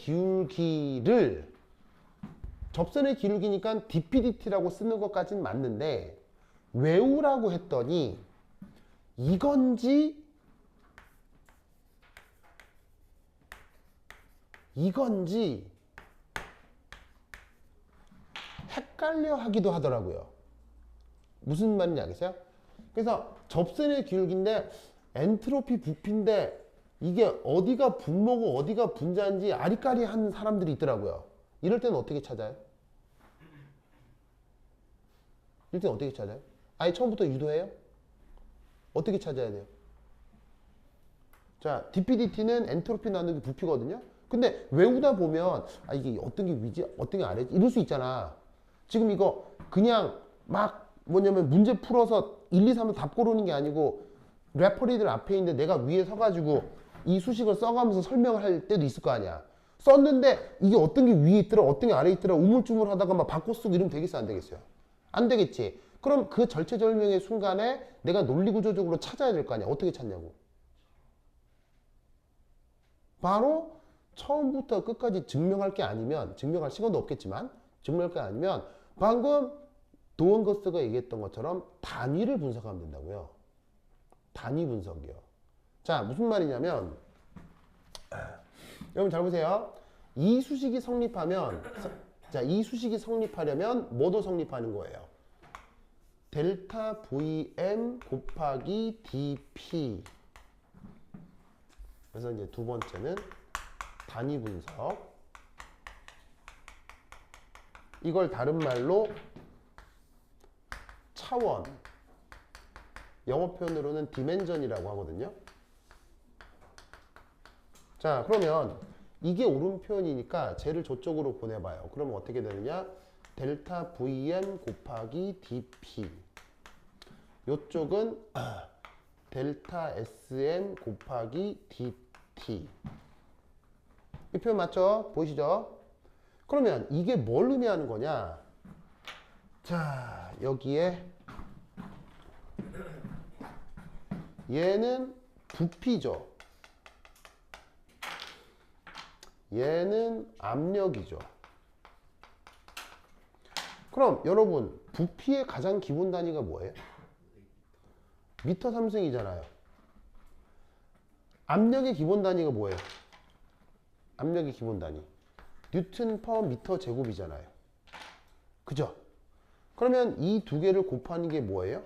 기울기니까 dPdt라고 쓰는 것까지는 맞는데 외우라고 했더니 이건지 헷갈려 하기도 하더라고요. 무슨 말인지 알겠어요? 그래서 접선의 기울기인데 엔트로피 부피인데 이게 어디가 분모고 어디가 분자인지 아리까리한 사람들이 있더라고요. 이럴 때는 어떻게 찾아요? 이럴 때는 어떻게 찾아요? 아예 처음부터 유도해요? 어떻게 찾아야 돼요? 자, dPdt는 엔트로피 나누기 부피거든요. 근데 외우다 보면 이게 어떤 게 위지, 어떤 게 아래지 이럴 수 있잖아. 지금 이거 그냥 막 뭐냐면 문제 풀어서 1, 2, 3을 답 고르는 게 아니고 레퍼리들 앞에 있는데 내가 위에 서가지고 이 수식을 써가면서 설명을 할 때도 있을 거 아니야. 썼는데 이게 어떤 게 위에 있더라 어떤 게 아래에 있더라 우물쭈물 하다가 막 바꿔 쓰고 이러면 되겠어 안 되겠어요? 안 되겠지. 그럼 그 절체절명의 순간에 내가 논리구조적으로 찾아야 될 거 아니야. 어떻게 찾냐고. 바로 처음부터 끝까지 증명할 게 아니면 증명할 시간도 없겠지만 증명할 게 아니면 방금 도원거스가 얘기했던 것처럼 단위를 분석하면 된다고요. 단위 분석이요. 자, 무슨 말이냐면 여러분 잘 보세요. 이 수식이 성립하면 이 수식이 성립하려면 뭐도 성립하는 거예요? 델타 VM 곱하기 dP. 그래서 이제 두 번째는 단위 분석. 이걸 다른 말로 차원, 영어 표현으로는 디멘전이라고 하거든요. 자, 그러면 이게 옳은 표현이니까 쟤를 저쪽으로 보내봐요. 그러면 어떻게 되느냐? 델타 VM 곱하기 dP. 요쪽은 델타 SM 곱하기 dt. 이 표현 맞죠? 보이시죠? 그러면 이게 뭘 의미하는 거냐? 자, 여기에 얘는 부피죠. 얘는 압력이죠. 그럼 여러분 부피의 가장 기본 단위가 뭐예요? 미터 3승이잖아요. 압력의 기본 단위가 뭐예요? 압력의 기본 단위 뉴튼 퍼 미터 제곱이잖아요. 그죠? 그러면 이 두 개를 곱하는 게 뭐예요?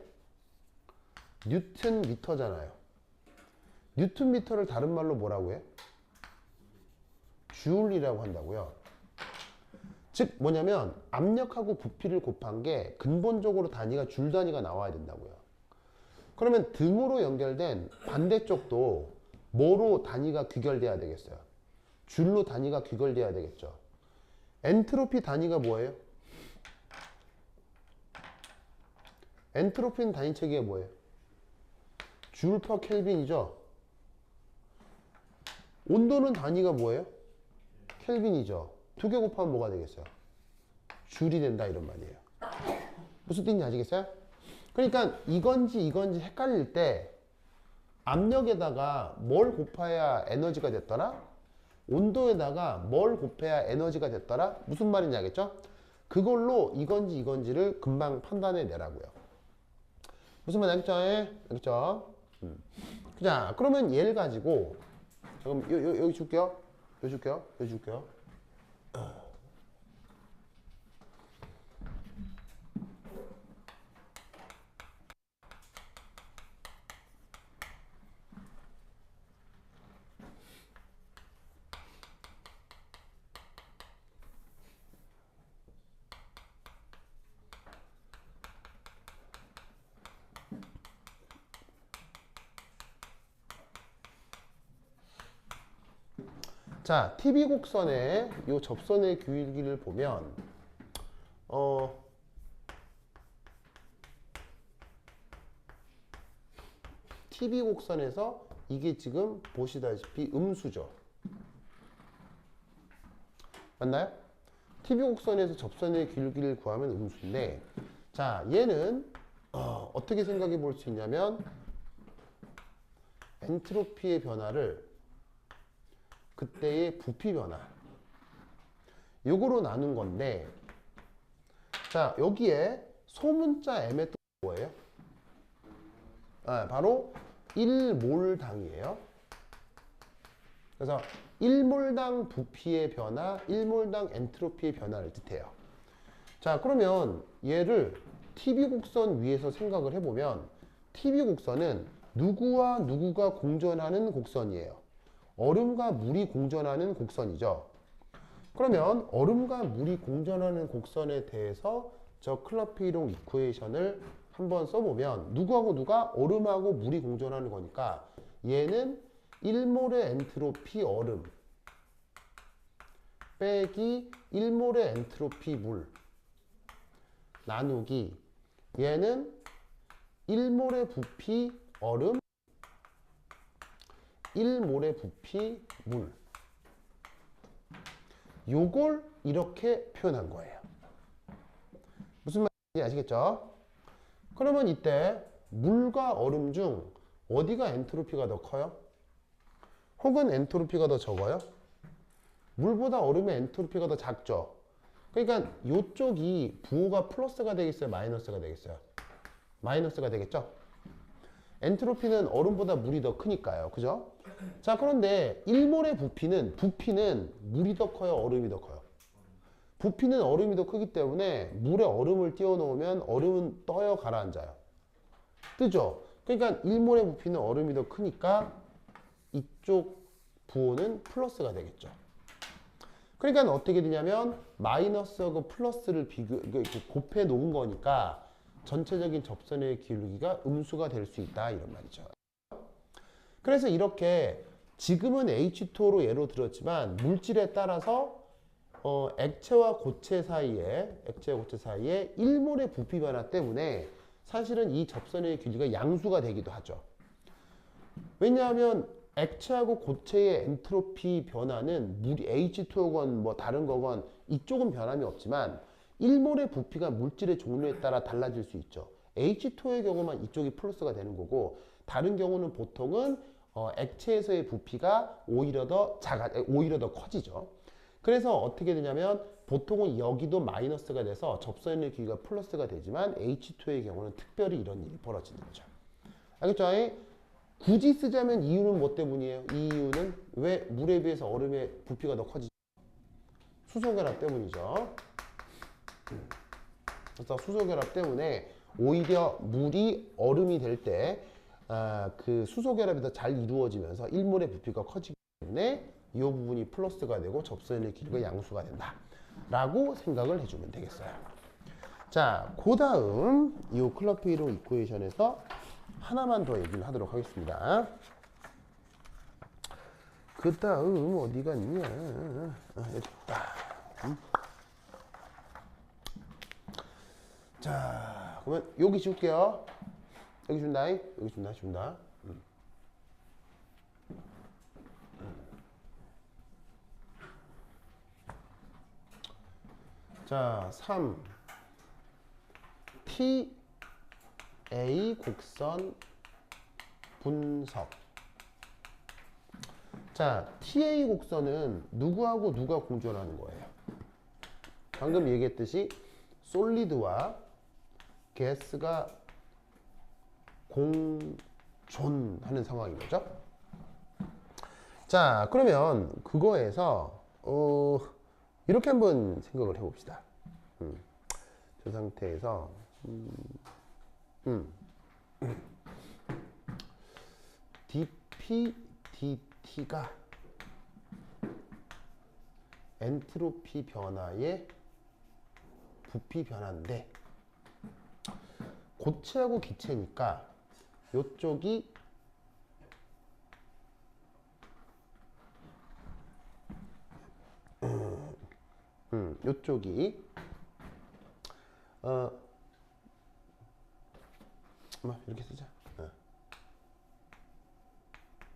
뉴튼 미터잖아요. 뉴튼 미터를 다른 말로 뭐라고 해요? 줄이라고 한다고요. 즉 뭐냐면 압력하고 부피를 곱한 게 근본적으로 단위가 줄 단위가 나와야 된다고요. 그러면 등으로 연결된 반대쪽도 뭐로 단위가 귀결돼야 되겠어요? 줄로 단위가 귀결돼야 되겠죠. 엔트로피 단위가 뭐예요? 엔트로피는 단위체계가 뭐예요? 줄 퍼 켈빈이죠. 온도는 단위가 뭐예요? 켈빈이죠. 두 개 곱하면 뭐가 되겠어요? 줄이 된다 이런 말이에요. 무슨 뜻인지 아시겠어요? 그러니까 이건지 헷갈릴 때 압력에다가 뭘 곱해야 에너지가 됐더라? 온도에다가 뭘 곱해야 에너지가 됐더라? 무슨 말인지 알겠죠? 그걸로 이건지를 금방 판단해 내라고요. 무슨 말 알겠죠? 알겠죠? 자, 그러면 얘를 가지고 그럼 여기 줄게요. 여기 줄게요. 자, TV 곡선의 이 접선의 기울기를 보면 TV 곡선에서 이게 지금 보시다시피 음수죠. 맞나요? TV 곡선에서 접선의 기울기를 구하면 음수인데, 자, 얘는 어떻게 생각해 볼 수 있냐면 엔트로피의 변화를 그때의 부피 변화 요거로 나눈 건데, 자, 여기에 소문자 m의 뜻이 뭐예요? 바로 1몰당이에요. 그래서 1몰당 부피의 변화, 1몰당 엔트로피의 변화를 뜻해요. 자, 그러면 얘를 TV 곡선 위에서 생각을 해보면 TV 곡선은 누구와 누구가 공전하는 곡선이에요? 얼음과 물이 공전하는 곡선이죠. 그러면 얼음과 물이 공전하는 곡선에 대해서 저 클럽페이롱 이쿠에이션을 한번 써보면 누구하고 누가? 얼음하고 물이 공전하는 거니까 얘는 1몰의 엔트로피 얼음 빼기 1몰의 엔트로피 물 나누기 얘는 1몰의 부피 얼음 1몰의 부피 물 요걸 이렇게 표현한 거예요. 무슨 말인지 아시겠죠? 그러면 이때 물과 얼음 중 어디가 엔트로피가 더 커요? 혹은 엔트로피가 더 적어요? 물보다 얼음의 엔트로피가 더 작죠? 그러니까 이쪽이 부호가 플러스가 되겠어요? 마이너스가 되겠어요? 마이너스가 되겠죠? 엔트로피는 얼음보다 물이 더 크니까요. 그죠? 자, 그런데 1몰의 부피는 물이 더 커요? 얼음이 더 커요? 부피는 얼음이 더 크기 때문에 물에 얼음을 띄워 놓으면 얼음은 떠요? 가라앉아요? 뜨죠? 그러니까 1몰의 부피는 얼음이 더 크니까 이쪽 부호는 플러스가 되겠죠. 그러니까 어떻게 되냐면 마이너스하고 플러스를 곱해 놓은 거니까 전체적인 접선의 기울기가 음수가 될 수 있다 이런 말이죠. 그래서 이렇게 지금은 H2O로 예로 들었지만 물질에 따라서 액체와 고체 사이에 1몰의 부피 변화 때문에 사실은 이 접선의 길이가 양수가 되기도 하죠. 왜냐하면 액체하고 고체의 엔트로피 변화는 물이 H2O건 뭐 다른 거건 이쪽은 변함이 없지만 1몰의 부피가 물질의 종류에 따라 달라질 수 있죠. H2O의 경우만 이쪽이 플러스가 되는 거고 다른 경우는 보통은 액체에서의 부피가 오히려 더 오히려 더 커지죠. 그래서 어떻게 되냐면 보통은 여기도 마이너스가 돼서 접선의 길이가 플러스가 되지만 H2의 경우는 특별히 이런 일이 벌어지는 거죠. 알겠죠? 굳이 쓰자면 이유는 뭐 때문이에요? 이 이유는 왜 물에 비해서 얼음의 부피가 더 커지죠? 수소결합 때문이죠. 그래서 수소결합 때문에 오히려 물이 얼음이 될 때 그 수소결합이 더 잘 이루어지면서 일몰의 부피가 커지기 때문에 이 부분이 플러스가 되고 접선의 길이가 양수가 된다 라고 생각을 해주면 되겠어요. 자, 그 다음 이 클럽페이로 이쿠에이션에서 하나만 더 얘기를 하도록 하겠습니다. 그 다음 어디 갔냐? 여기 있다. 자, 그러면 여기 줄게요. 여기 준다. 여기 준다. 자, 3. TA 곡선 분석. 자, TA 곡선은 누구하고 누가 공존하는 거예요? 방금 얘기했듯이 솔리드와 가스가 공존하는 상황인 거죠. 자, 그러면 그거에서 이렇게 한번 생각을 해봅시다. 저 상태에서 dP dT가 엔트로피 변화의 부피 변화인데 고체하고 기체니까 요쪽이 요쪽이 이렇게 쓰자.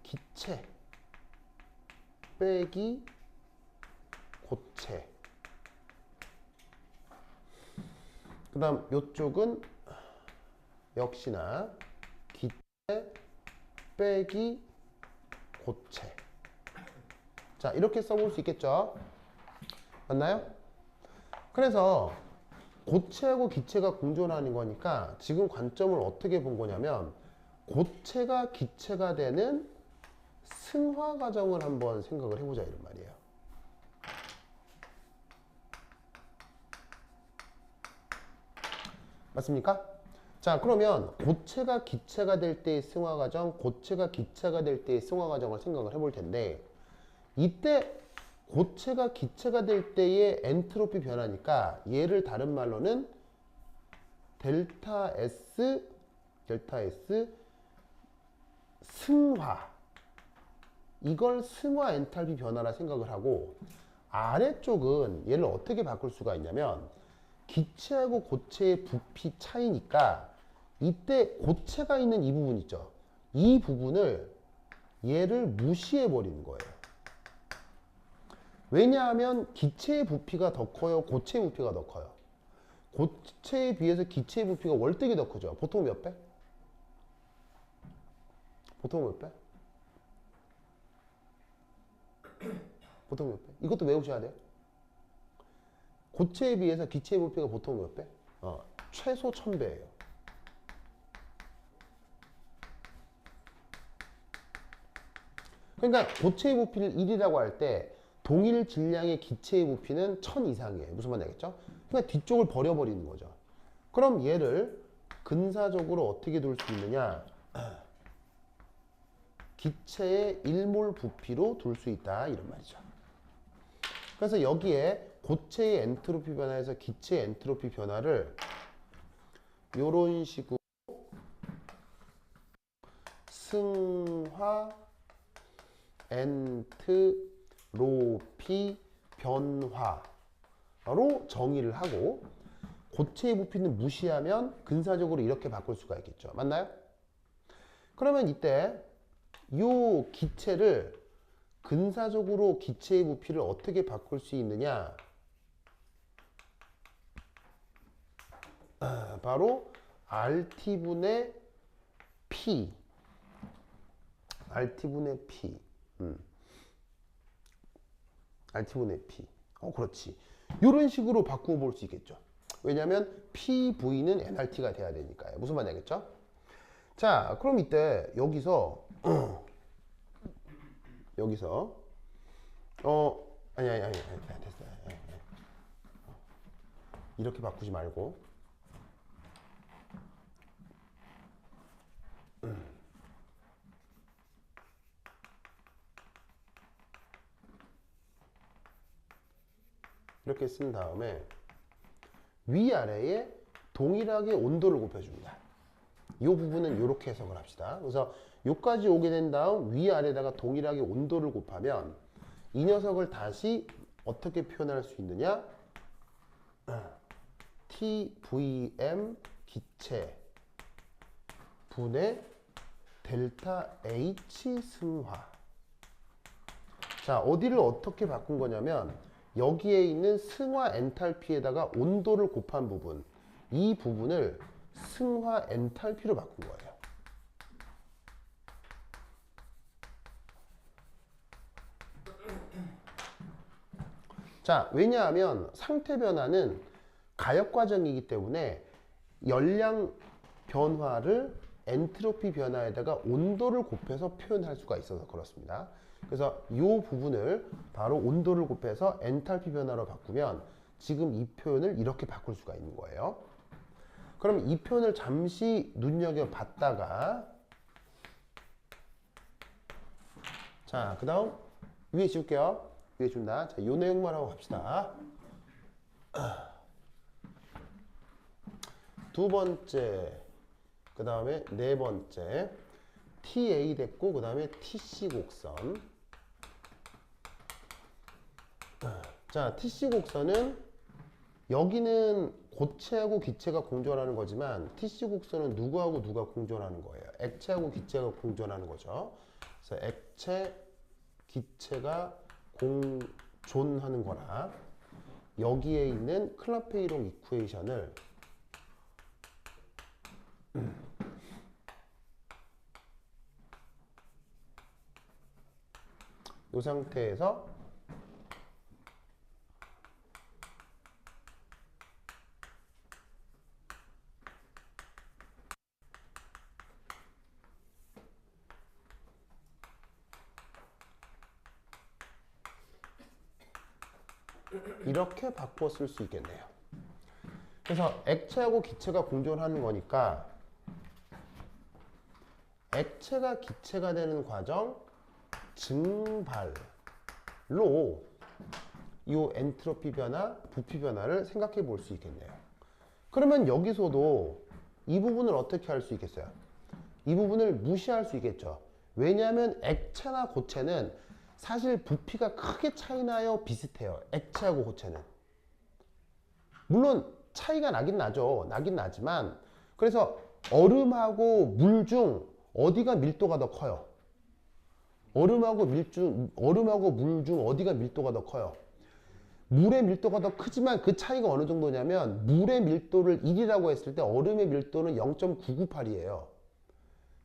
기체 빼기 고체. 그 다음 요쪽은 역시나 기체 빼기 고체. 자, 이렇게 써볼 수 있겠죠? 맞나요? 그래서 고체하고 기체가 공존하는 거니까 지금 관점을 어떻게 본 거냐면 고체가 기체가 되는 승화 과정을 한번 생각을 해보자 이런 말이에요. 맞습니까? 자, 그러면 고체가 기체가 될 때의 승화 과정, 고체가 기체가 될 때의 승화 과정을 생각을 해볼 텐데 이때 고체가 기체가 될 때의 엔트로피 변화니까 얘를 다른 말로는 델타 S 승화, 이걸 승화 엔탈피 변화라 생각을 하고 아래쪽은 얘를 어떻게 바꿀 수가 있냐면 기체하고 고체의 부피 차이니까 이때 고체가 있는 이 부분 있죠. 이 부분을 얘를 무시해 버리는 거예요. 왜냐하면 기체의 부피가 더 커요? 고체의 부피가 더 커요? 고체에 비해서 기체의 부피가 월등히 더 크죠. 보통 몇 배? 보통 몇 배? 보통 몇 배? 이것도 외우셔야 돼요. 고체에 비해서 기체의 부피가 보통 몇 배? 최소 1000배예요. 그러니까 고체의 부피를 1이라고 할 때 동일 질량의 기체의 부피는 1000 이상이에요. 무슨 말인지 알겠죠? 그러니까 뒤쪽을 버려버리는 거죠. 그럼 얘를 근사적으로 어떻게 둘 수 있느냐? 기체의 1몰 부피로 둘 수 있다 이런 말이죠. 그래서 여기에 고체의 엔트로피 변화에서 기체의 엔트로피 변화를 이런 식으로 승화 엔트로피 변화로 정의를 하고 고체의 부피는 무시하면 근사적으로 이렇게 바꿀 수가 있겠죠. 맞나요? 그러면 이때 이 기체를 근사적으로 기체의 부피를 어떻게 바꿀 수 있느냐? 바로 RT분의 P RT분의 P. RT분의 P. 그렇지. 이런 식으로 바꾸어 볼 수 있겠죠. 왜냐하면 PV는 nRT가 돼야 되니까요. 무슨 말인지 알겠죠? 자, 그럼 이때 여기서 아니 됐어. 이렇게 바꾸지 말고 이렇게 쓴 다음에 위아래에 동일하게 온도를 곱해줍니다. 이 부분은 이렇게 해석을 합시다. 그래서 여기까지 오게 된 다음 위아래에다가 동일하게 온도를 곱하면 이 녀석을 다시 어떻게 표현할 수 있느냐? TVM 기체 분의 델타 H 승화. 자, 어디를 어떻게 바꾼 거냐면 여기에 있는 승화 엔탈피에다가 온도를 곱한 부분, 이 부분을 승화 엔탈피로 바꾼 거예요. 자, 왜냐하면 상태 변화는 가역 과정이기 때문에 열량 변화를 엔트로피 변화에다가 온도를 곱해서 표현할 수가 있어서 그렇습니다. 그래서 이 부분을 바로 온도를 곱해서 엔탈피 변화로 바꾸면 지금 이 표현을 이렇게 바꿀 수가 있는 거예요. 그럼 이 표현을 잠시 눈여겨봤다가 자, 그 다음 위에 지울게요. 위에 준다. 자, 이 내용만 하고 갑시다. 두 번째, 그 다음에 네 번째, TA 됐고, 그 다음에 TC 곡선. 자, TC 곡선은 여기는 고체하고 기체가 공존하는 거지만 TC 곡선은 누구하고 누가 공존하는 거예요? 액체하고 기체가 공존하는 거죠. 그래서 액체, 기체가 공존하는 거라 여기에 있는 클라페이롱 이쿠에이션을 이 상태에서 이렇게 바꿔 쓸 수 있겠네요. 그래서 액체하고 기체가 공존하는 거니까 액체가 기체가 되는 과정 증발로 이 엔트로피 변화, 부피 변화를 생각해 볼 수 있겠네요. 그러면 여기서도 이 부분을 어떻게 할 수 있겠어요? 이 부분을 무시할 수 있겠죠. 왜냐하면 액체나 고체는 사실 부피가 크게 차이 나요? 비슷해요? 액체하고 고체는. 물론 차이가 나긴 나죠. 나긴 나지만 그래서 얼음하고 물 중 어디가 밀도가 더 커요? 얼음하고 물 중 어디가 밀도가 더 커요? 물의 밀도가 더 크지만 그 차이가 어느 정도냐면 물의 밀도를 1이라고 했을 때 얼음의 밀도는 0.998이에요.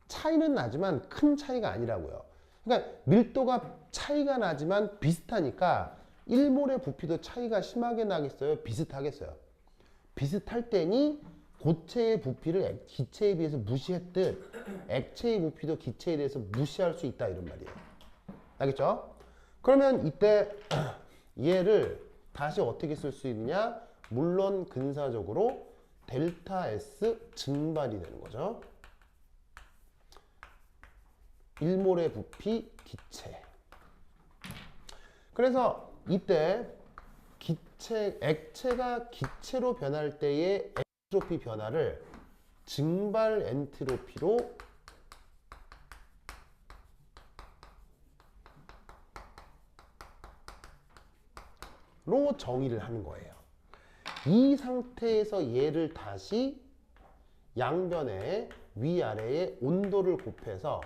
차이는 나지만 큰 차이가 아니라고요. 그러니까 밀도가 차이가 나지만 비슷하니까 1몰의 부피도 차이가 심하게 나겠어요? 비슷하겠어요? 비슷할 때니 고체의 부피를 기체에 비해서 무시했듯 액체의 부피도 기체에 대해서 무시할 수 있다 이런 말이에요. 알겠죠? 그러면 이때 얘를 다시 어떻게 쓸 수 있느냐? 물론 근사적으로 델타 S 증발이 되는 거죠. 1몰의 부피 기체. 그래서 이때 액체가 기체로 변할 때의 엔트로피 변화를 증발 엔트로피로 정의를 하는 거예요. 이 상태에서 얘를 다시 양변의 위아래의 온도를 곱해서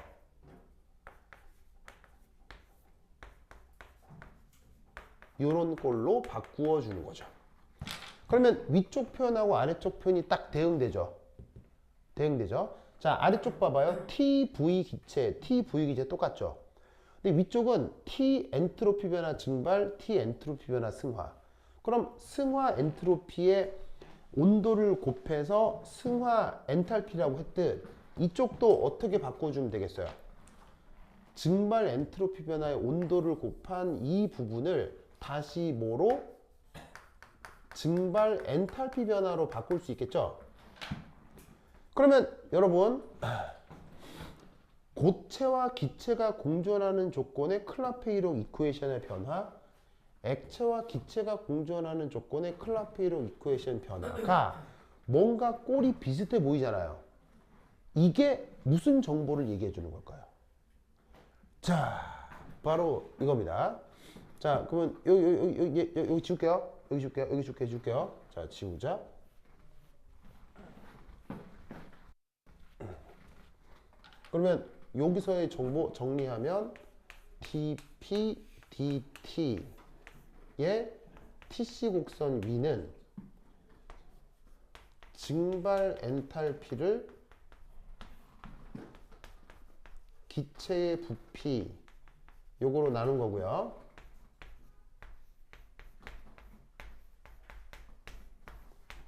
이런 꼴로 바꾸어 주는 거죠. 그러면 위쪽 표현하고 아래쪽 표현이 딱 대응되죠. 대응되죠. 자, 아래쪽 봐봐요. TV 기체, TV 기체 똑같죠? 근데 위쪽은 T 엔트로피 변화 증발, T 엔트로피 변화 승화. 그럼 승화 엔트로피의 온도를 곱해서 승화 엔탈피라고 했듯 이쪽도 어떻게 바꿔주면 되겠어요? 증발 엔트로피 변화의 온도를 곱한 이 부분을 다시 뭐로? 증발 엔탈피 변화로 바꿀 수 있겠죠? 그러면 여러분 고체와 기체가 공존하는 조건의 클라페이록 이쿠에이션의 변화, 액체와 기체가 공존하는 조건의 클라페이록 이쿠에이션 변화가 뭔가 꼴이 비슷해 보이잖아요. 이게 무슨 정보를 얘기해 주는 걸까요? 자, 바로 이겁니다. 자, 그러면 여기 지울게요. 여기 지울게요. 자, 지우자. 그러면 여기서의 정보 정리하면 dp, dt의 tc 곡선 위는 증발 엔탈피를 기체의 부피 요거로 나눈 거고요.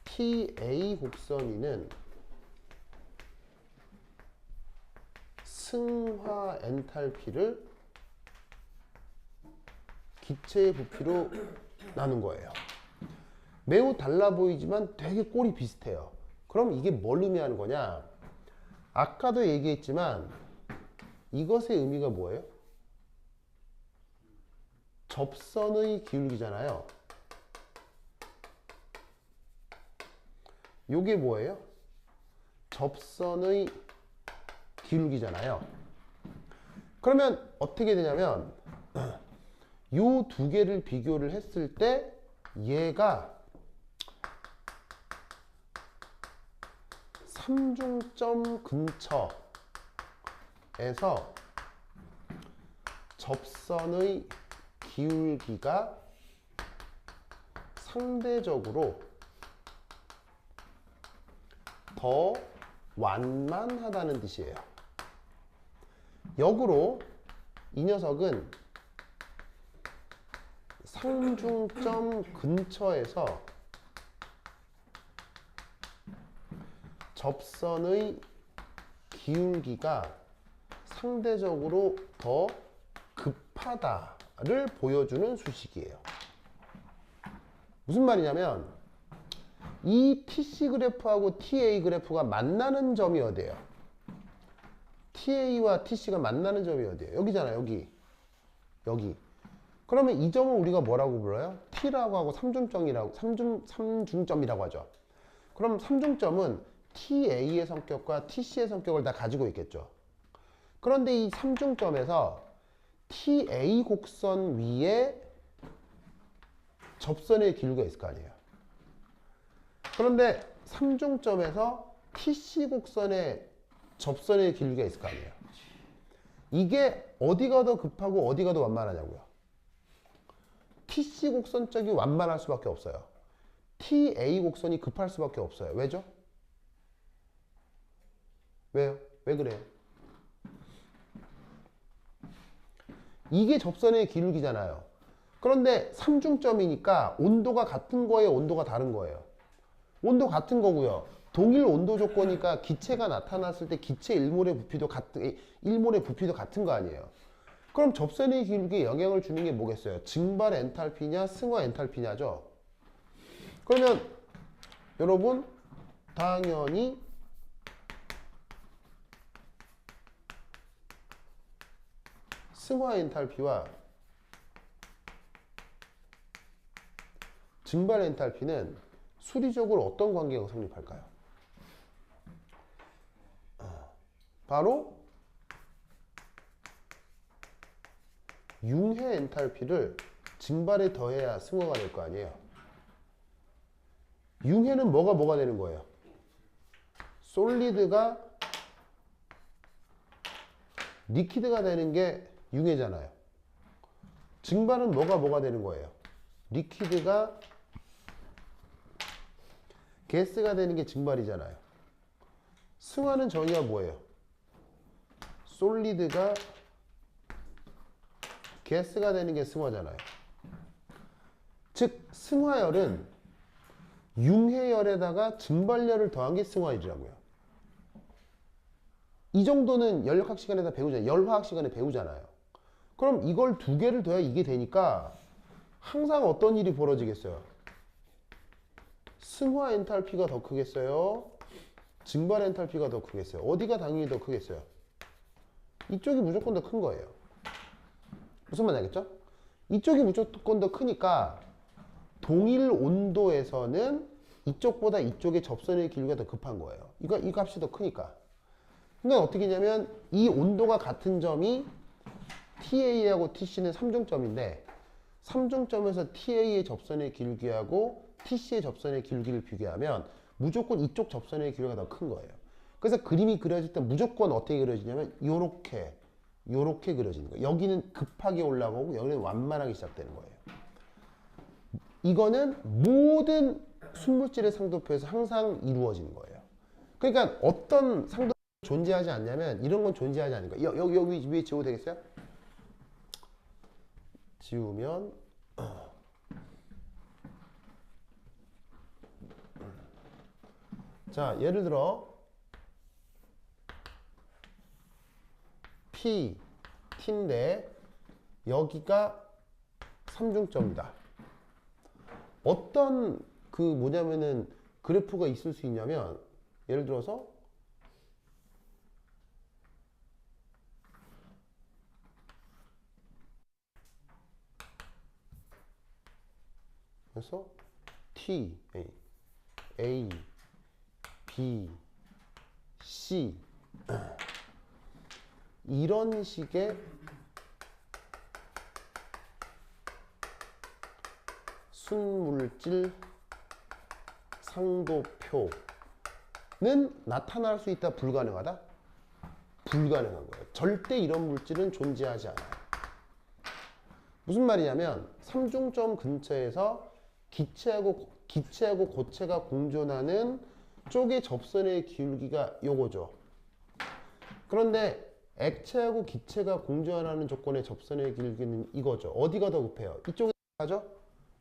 TA 곡선 위는 승화 엔탈피를 기체의 부피로 나눈 거예요. 매우 달라 보이지만 되게 꼴이 비슷해요. 그럼 이게 뭘 의미하는 거냐? 아까도 얘기했지만 이것의 의미가 뭐예요? 접선의 기울기잖아요. 요게 뭐예요? 접선의 기울기잖아요. 그러면 어떻게 되냐면 요 두 개를 비교를 했을 때 얘가 삼중점 근처에서 접선의 기울기가 상대적으로 더 완만하다는 뜻이에요. 역으로 이 녀석은 상중점 근처에서 접선의 기울기가 상대적으로 더 급하다를 보여주는 수식이에요. 무슨 말이냐면 이 TC 그래프하고 TA 그래프가 만나는 점이 어디예요? TA와 TC가 만나는 점이 어디예요? 여기잖아요. 여기. 그러면 이 점을 우리가 뭐라고 불러요? T라고 하고 삼중점이라고 하죠. 그럼 삼중점은 TA의 성격과 TC의 성격을 다 가지고 있겠죠. 그런데 이 삼중점에서 TA 곡선 위에 접선의 기울기가 있을 거 아니에요. 그런데 삼중점에서 TC 곡선의 접선의 기울기가 있을 거 아니에요. 이게 어디가 더 급하고 어디가 더 완만하냐고요. TC 곡선 쪽이 완만할 수밖에 없어요. TA 곡선이 급할 수밖에 없어요. 왜죠? 왜요? 왜 그래요? 이게 접선의 기울기잖아요. 그런데 삼중점이니까 온도가 같은 거예요? 온도가 다른 거예요? 온도 같은 거고요. 동일 온도 조건이니까 기체가 나타났을 때 기체 1몰의 부피도 같은 거 아니에요. 그럼 접선의 기울기에 영향을 주는 게 뭐겠어요? 증발 엔탈피냐 승화 엔탈피냐죠. 그러면 여러분 당연히 승화 엔탈피와 증발 엔탈피는 수리적으로 어떤 관계가 성립할까요? 바로 융해 엔탈피를 증발에 더해야 승화가 될 거 아니에요. 융해는 뭐가 되는 거예요? 솔리드가 리퀴드가 되는 게 융해잖아요. 증발은 뭐가 되는 거예요? 리퀴드가 가스가 되는 게 증발이잖아요. 승화는 저희가 뭐예요? 솔리드가 가스가 되는 게 승화잖아요. 즉 승화열은 융해열에다가 증발열을 더한 게 승화열이라고요. 이 정도는 연력학 시간에다 배우잖아요. 열화학 시간에 배우잖아요. 그럼 이걸 두 개를 더해야 이게 되니까 항상 어떤 일이 벌어지겠어요? 승화 엔탈피가 더 크겠어요? 증발 엔탈피가 더 크겠어요? 어디가 당연히 더 크겠어요? 이쪽이 무조건 더 큰 거예요. 무슨 말인지 알겠죠? 이쪽이 무조건 더 크니까 동일 온도에서는 이쪽보다 이쪽의 접선의 길이가 더 급한 거예요. 이 값이 더 크니까. 그러니까 어떻게 하냐면 이 온도가 같은 점이 TA하고 TC는 삼중점인데 삼중점에서 TA의 접선의 길기하고 TC의 접선의 길기를 비교하면 무조건 이쪽 접선의 길이가 더 큰 거예요. 그래서 그림이 그려질 때 무조건 어떻게 그려지냐면 요렇게 그려지는 거예요. 여기는 급하게 올라가고 여기는 완만하게 시작되는 거예요. 이거는 모든 순물질의 상도표에서 항상 이루어지는 거예요. 그러니까 어떤 상도표 존재하지 않냐면 이런 건 존재하지 않는 거예요. 여기 위에 지워도 되겠어요? 지우면 자 예를 들어 P, T인데 여기가 삼중점이다. 어떤 그 뭐냐면은 그래프가 있을 수 있냐면 예를 들어서 그래서 T, A, B, C 이런 식의 순물질 상도표는 나타날 수 있다, 불가능하다? 불가능한 거예요. 절대 이런 물질은 존재하지 않아요. 무슨 말이냐면 삼중점 근처에서 기체하고 고체가 공존하는 쪽의 접선의 기울기가 요거죠. 그런데 액체하고 기체가 공존하는 조건의 접선의 기울기는 이거죠. 어디가 더 급해요? 이쪽이 하죠?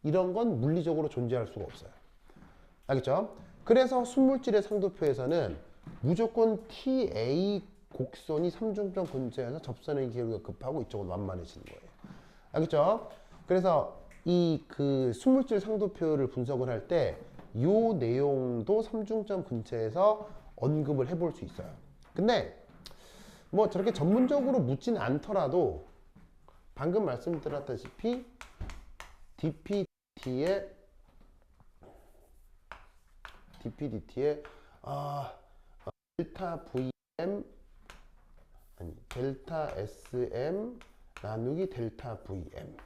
이런 건 물리적으로 존재할 수가 없어요. 알겠죠? 그래서 순물질의 상도표에서는 무조건 TA 곡선이 삼중점 근처에서 접선의 기울기가 급하고 이쪽은 완만해지는 거예요. 알겠죠? 그래서 이 그 순물질 상도표를 분석을 할 때 이 내용도 삼중점 근처에서 언급을 해볼 수 있어요. 근데 뭐 저렇게 전문적으로 묻진 않더라도 방금 말씀드렸다시피 DPDT의 델타 VM 아니 델타 SM 나누기 델타 VM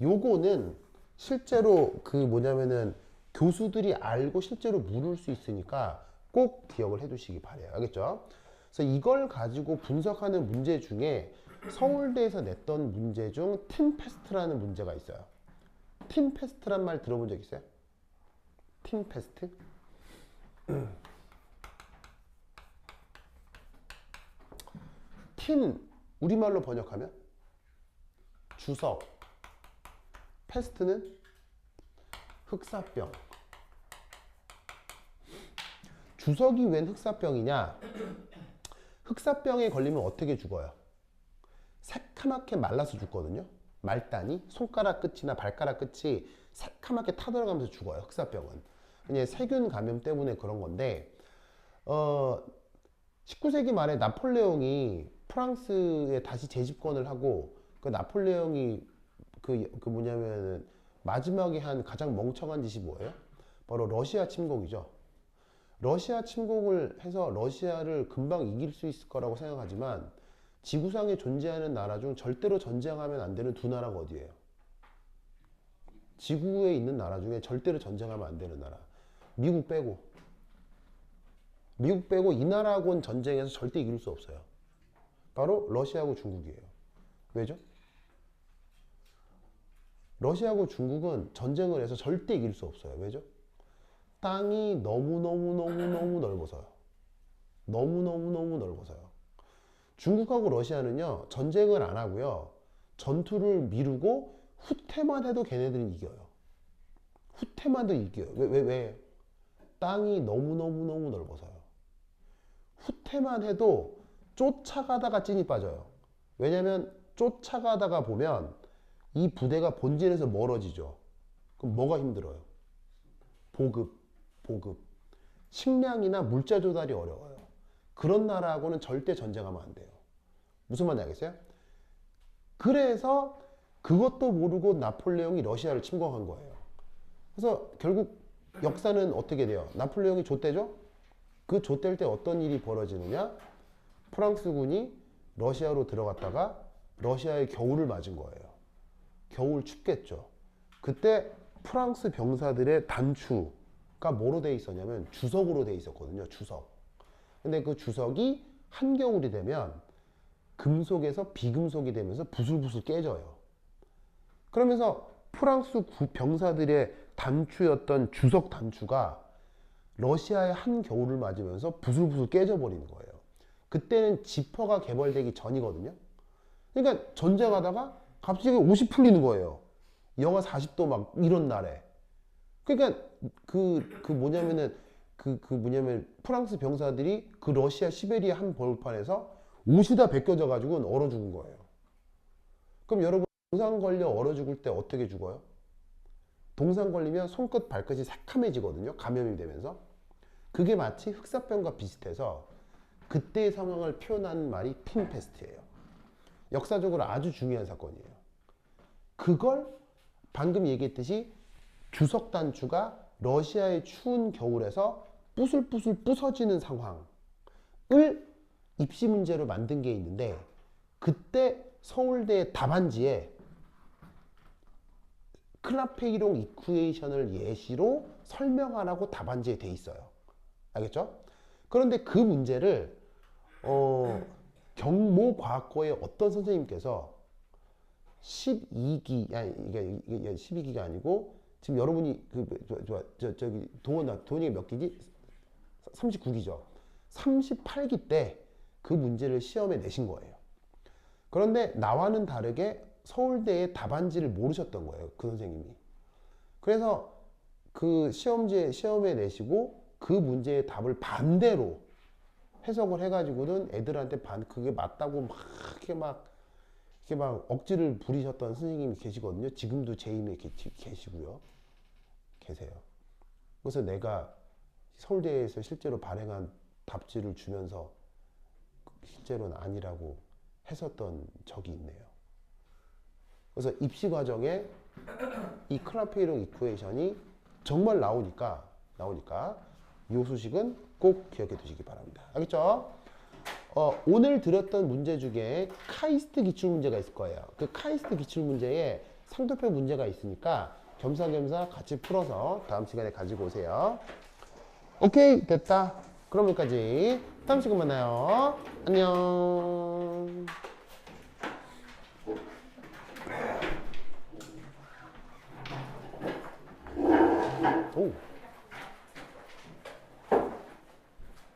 요거는 실제로 그 뭐냐면은 교수들이 알고 실제로 물을 수 있으니까 꼭 기억을 해 두시기 바래요. 알겠죠? 그래서 이걸 가지고 분석하는 문제 중에 서울대에서 냈던 문제 중 팀페스트라는 문제가 있어요. 팀페스트란 말 들어본 적 있어요? 팀페스트? 팀 우리말로 번역하면 주석, 패스트는 흑사병. 주석이 웬 흑사병이냐? 흑사병에 걸리면 어떻게 죽어요? 새카맣게 말라서 죽거든요. 말단이 손가락 끝이나 발가락 끝이 새카맣게 타들어가면서 죽어요. 흑사병은 그냥 세균 감염 때문에 그런 건데 19세기 말에 나폴레옹이 프랑스에 다시 재집권을 하고 그 나폴레옹이 그 뭐냐면 마지막에 한 가장 멍청한 짓이 뭐예요? 바로 러시아 침공이죠. 러시아 침공을 해서 러시아를 금방 이길 수 있을 거라고 생각하지만 지구상에 존재하는 나라 중 절대로 전쟁하면 안 되는 두 나라가 어디예요? 지구에 있는 나라 중에 절대로 전쟁하면 안 되는 나라. 미국 빼고 이 나라하고는 전쟁에서 절대 이길 수 없어요. 바로 러시아하고 중국이에요. 왜죠? 러시아하고 중국은 전쟁을 해서 절대 이길 수 없어요. 왜죠? 땅이 너무너무 넓어서요. 너무너무너무 넓어서요. 중국하고 러시아는요, 전쟁을 안 하고요, 전투를 미루고 후퇴만 해도 걔네들은 이겨요. 후퇴만 해도 이겨요. 왜? 땅이 너무너무너무 넓어서요. 후퇴만 해도 쫓아가다가 찐이 빠져요. 왜냐면 쫓아가다가 보면 이 부대가 본진에서 멀어지죠. 그럼 뭐가 힘들어요? 보급. 식량이나 물자 조달이 어려워요. 그런 나라하고는 절대 전쟁하면 안 돼요. 무슨 말인지 알겠어요? 그래서 그것도 모르고 나폴레옹이 러시아를 침공한 거예요. 그래서 결국 역사는 어떻게 돼요? 나폴레옹이 좆대죠? 그 좆댈 때 어떤 일이 벌어지느냐? 프랑스군이 러시아로 들어갔다가 러시아의 겨울을 맞은 거예요. 겨울 춥겠죠. 그때 프랑스 병사들의 단추가 뭐로 돼 있었냐면 주석으로 돼 있었거든요. 주석. 근데 그 주석이 한겨울이 되면 금속에서 비금속이 되면서 부슬부슬 깨져요. 그러면서 프랑스 병사들의 단추였던 주석 단추가 러시아의 한겨울을 맞으면서 부슬부슬 깨져버리는 거예요. 그때는 지퍼가 개발되기 전이거든요. 그러니까 전쟁하다가 갑자기 옷이 풀리는 거예요. 영하 40도 막 이런 날에. 그러니까 뭐냐면 프랑스 병사들이 그 러시아 시베리아 한 벌판에서 옷이 다 벗겨져 가지고 얼어 죽은 거예요. 그럼 여러분 동상 걸려 얼어 죽을 때 어떻게 죽어요? 동상 걸리면 손끝 발끝이 새카매지거든요. 감염이 되면서. 그게 마치 흑사병과 비슷해서 그때의 상황을 표현하는 말이 핀페스트예요. 역사적으로 아주 중요한 사건이에요. 그걸 방금 얘기했듯이 주석 단추가 러시아의 추운 겨울에서 부슬부슬 부서지는 상황을 입시 문제로 만든 게 있는데, 그때 서울대 답안지에 클라페이롱 이쿠에이션을 예시로 설명하라고 답안지에 돼 있어요. 알겠죠? 그런데 그 문제를 경모과학고의 어떤 선생님께서 12기, 이게 12기가 아니고, 지금 여러분이 저기 동원이 몇 기지? 39기죠. 38기 때 그 문제를 시험에 내신 거예요. 그런데 나와는 다르게 서울대의 답안지를 모르셨던 거예요. 그 선생님이. 그래서 그 시험에 내시고 그 문제의 답을 반대로 해석을 해가지고는 애들한테 그게 맞다고 이렇게 막 억지를 부리셨던 선생님이 계시거든요. 지금도 재임에 계시고요. 계세요. 그래서 내가 서울대에서 실제로 발행한 답지를 주면서 실제로는 아니라고 했었던 적이 있네요. 그래서 입시 과정에 이 클라페이롱 이쿠에이션이 정말 나오니까 이 소식은 꼭 기억해 두시기 바랍니다. 알겠죠? 오늘 들었던 문제 중에 카이스트 기출문제가 있을 거예요. 그 카이스트 기출문제에 상도표 문제가 있으니까 겸사겸사 같이 풀어서 다음 시간에 가지고 오세요. 오케이, 됐다. 그럼 여기까지. 다음 시간 만나요. 안녕.